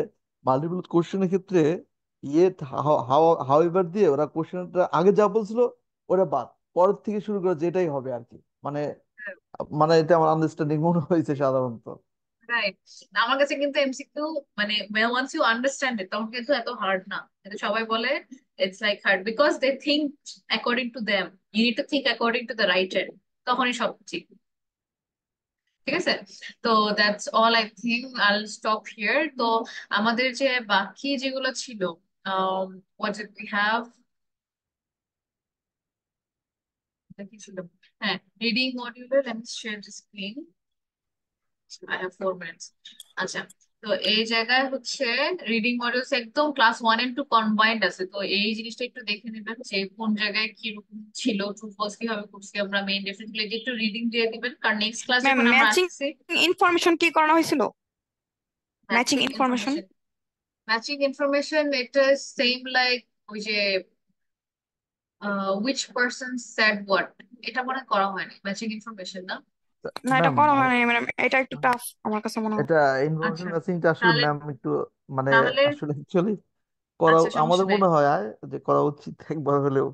মাল্টিপল কোশ্চেনের ক্ষেত্রে ইয়ে হাউএভার দিয়ে ওরা কোশ্চেনটা আগে যা বলছিল ওরা বাদ, পরের থেকে শুরু করে যেটাই হবে আর কি, মানে মানে এটা আমার আন্ডারস্ট্যান্ডিং মনে হয়েছে সাধারণত। রাইট, আমার কাছে কিন্তু এমসিকিউ মানে ওয়ান্স ইউ আন্ডারস্ট্যান্ড ইট তখন কিন্তু এত হার্ড না, কিন্তু সবাই বলে it's like hard because they think according to them, you need to think according to the writer, তখনই সব ঠিক। ঠিক আছে, তো that's all, I think I'll stop here. তো আমাদের যে বাকি যেগুলো ছিল, হোয়াট ডিড উই হ্যাভ, কি ছিল? হ্যাঁ, রিডিং মডিউলের, let me share the screen. I have 4 minutes. আচ্ছা, তো এই জায়গায় হচ্ছে রিডিং মডেলস একদম ক্লাস 1 and 2 কম্বাইন্ড আছে। তো এই জিনিসটা একটু দেখে নেবেন যে কোন জায়গায় কি রকম ছিল, ট্রু ফলস কিভাবে করছি আমরা। মেইন ডেফিনেটলি একটু রিডিং দিয়ে দিবেন, কারণ নেক্সট ক্লাস ম্যাম, যখন আমরা ম্যাচিং আসছি। ইনফরমেশন কি করানো হয়েছিল? Matching matching information information, matching information এটা সেম লাইক ওই যে উইচ পারসন সেড হোয়াট, এটা মনে হয় করা হয়নি ম্যাচিং ইনফরমেশন, না? না, এটা ম্যাম, করা হয় নাই ম্যাম, এটা একটু টাফ আমার কাছে মনে হয়। এটা ইনফরমেশন আচ্ছা, ম্যাচিংটা আসলে তাহলে ম্যাম একটু মানে তাহলে আসলে অ্যাকচুয়ালি করা আচ্ছা, সমস্যা আমাদের নেই। মনে হয় যে করা উচিত একবার হলেও।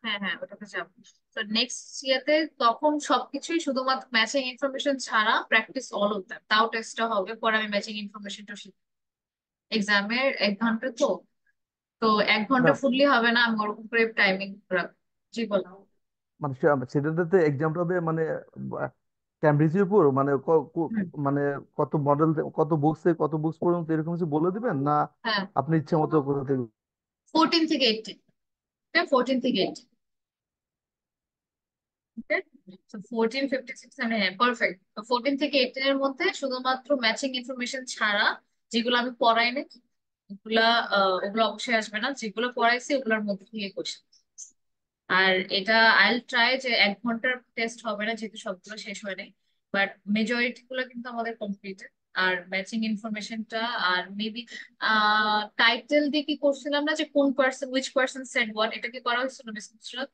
হ্যাঁ হ্যাঁ, ওটাতে যাবো। তো নেক্সট ইয়াতে তখন সবকিছুই শুধুমাত্র ম্যাচিং ইনফরমেশন ছাড়া প্র্যাকটিস অল অফ দ্যাম, তাও টেস্টটা হবে, পরে আমি ম্যাচিং ইনফরমেশনটা শিখবো। এক্সামের 1 ঘন্টা তো, তো 1 ঘন্টা ম্যাম, ফুললি হবে না, আমি ওরকম করে টাইমিং রাখবো। জি বল। মানে সেটাতে এক্সামটা হবে মানে ক্যামব্রিজের উপর মানে হুম, মানে কত মডেল, কত বুকস পর্যন্ত এরকম কিছু বলে দিবেন না হ্যাঁ, আপনি ইচ্ছে মতো কোথা থেকে? 14 থেকে 18। হ্যাঁ, 14 থেকে 18। ওকে, তো 14, 15, 16, হ্যাঁ পারফেক্ট। তো 14 থেকে 18 এর মধ্যে শুধুমাত্র ম্যাচিং ইনফরমেশন ছাড়া যেগুলো আমি পড়াই না, ওগুলা ওগুলো অবশ্যই আসবে না, যেগুলো পড়াইছি ওগুলোর মধ্যে থেকে কোশ্চেন। আর এটা আইল ট্রাই যে 1 ঘন্টার টেস্ট হবে না, যেহেতু সবগুলো শেষ হয় নাই, বাট মেজরিটি গুলো কিন্তু আমাদের কমপ্লিটেড। আর ম্যাচিং ইনফরমেশনটা, আর মেবি টাইটেল দিয়ে কি করছিলাম না, যে কোন person which person said what, এটা কি করা হয়েছিল মিস নুসরাত?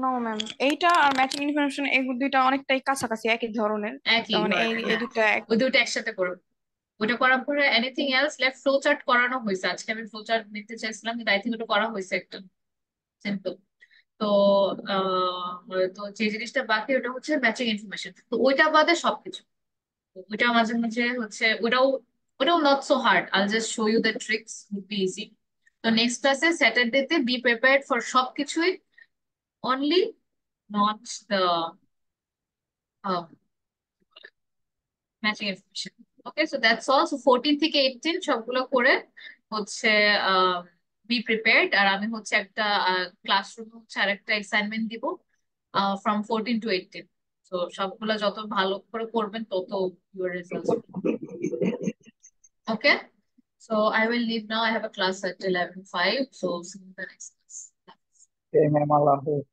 নো ম্যাম, এইটা আর ম্যাচিং ইনফরমেশন এই দুইটা অনেকটাই কাছাকাছি একই ধরনের। একই তার মানে এই ধরনের, এই হ্যাঁ, দুইটা ওই দুটো একসাথে করো। ওটা করার পরে anything else left, flow chart করানো হয়েছে আজকে, আমি ফ্লো চার্ট নিতে চাইছিলাম কিন্তু আই থিঙ্ক ওটা করা হয়েছে একটা সিম্পল। তো তো যে জিনিসটা বাকি ওটা হচ্ছে ম্যাচিং ইনফরমেশন, তো ওইটা বাদে সবকিছু। তো ওইটা মাঝে মাঝে হচ্ছে ওটাও, ওটাও not so hard, I'll just show you the tricks, would be easy. তো নেক্সট ক্লাসে স্যাটারডেতে বি প্রিপেয়ার্ড ফর সবকিছুই, only not the matching information. Okay, so that's all. So 14 থেকে 18 সবগুলো করে হচ্ছে বি প্রিপেয়ার্ড। আর আমি হচ্ছে একটা ক্লাসরুম হচ্ছে আর একটা অ্যাসাইনমেন্ট দিব ফ্রম 14 to 18। তো সবগুলো যত ভালো করে করবেন তত your results. Okay, so I will leave now. I have a class at 11:05, so see you in the next class. এই ম্যাম, আল্লাহ হাফেজ।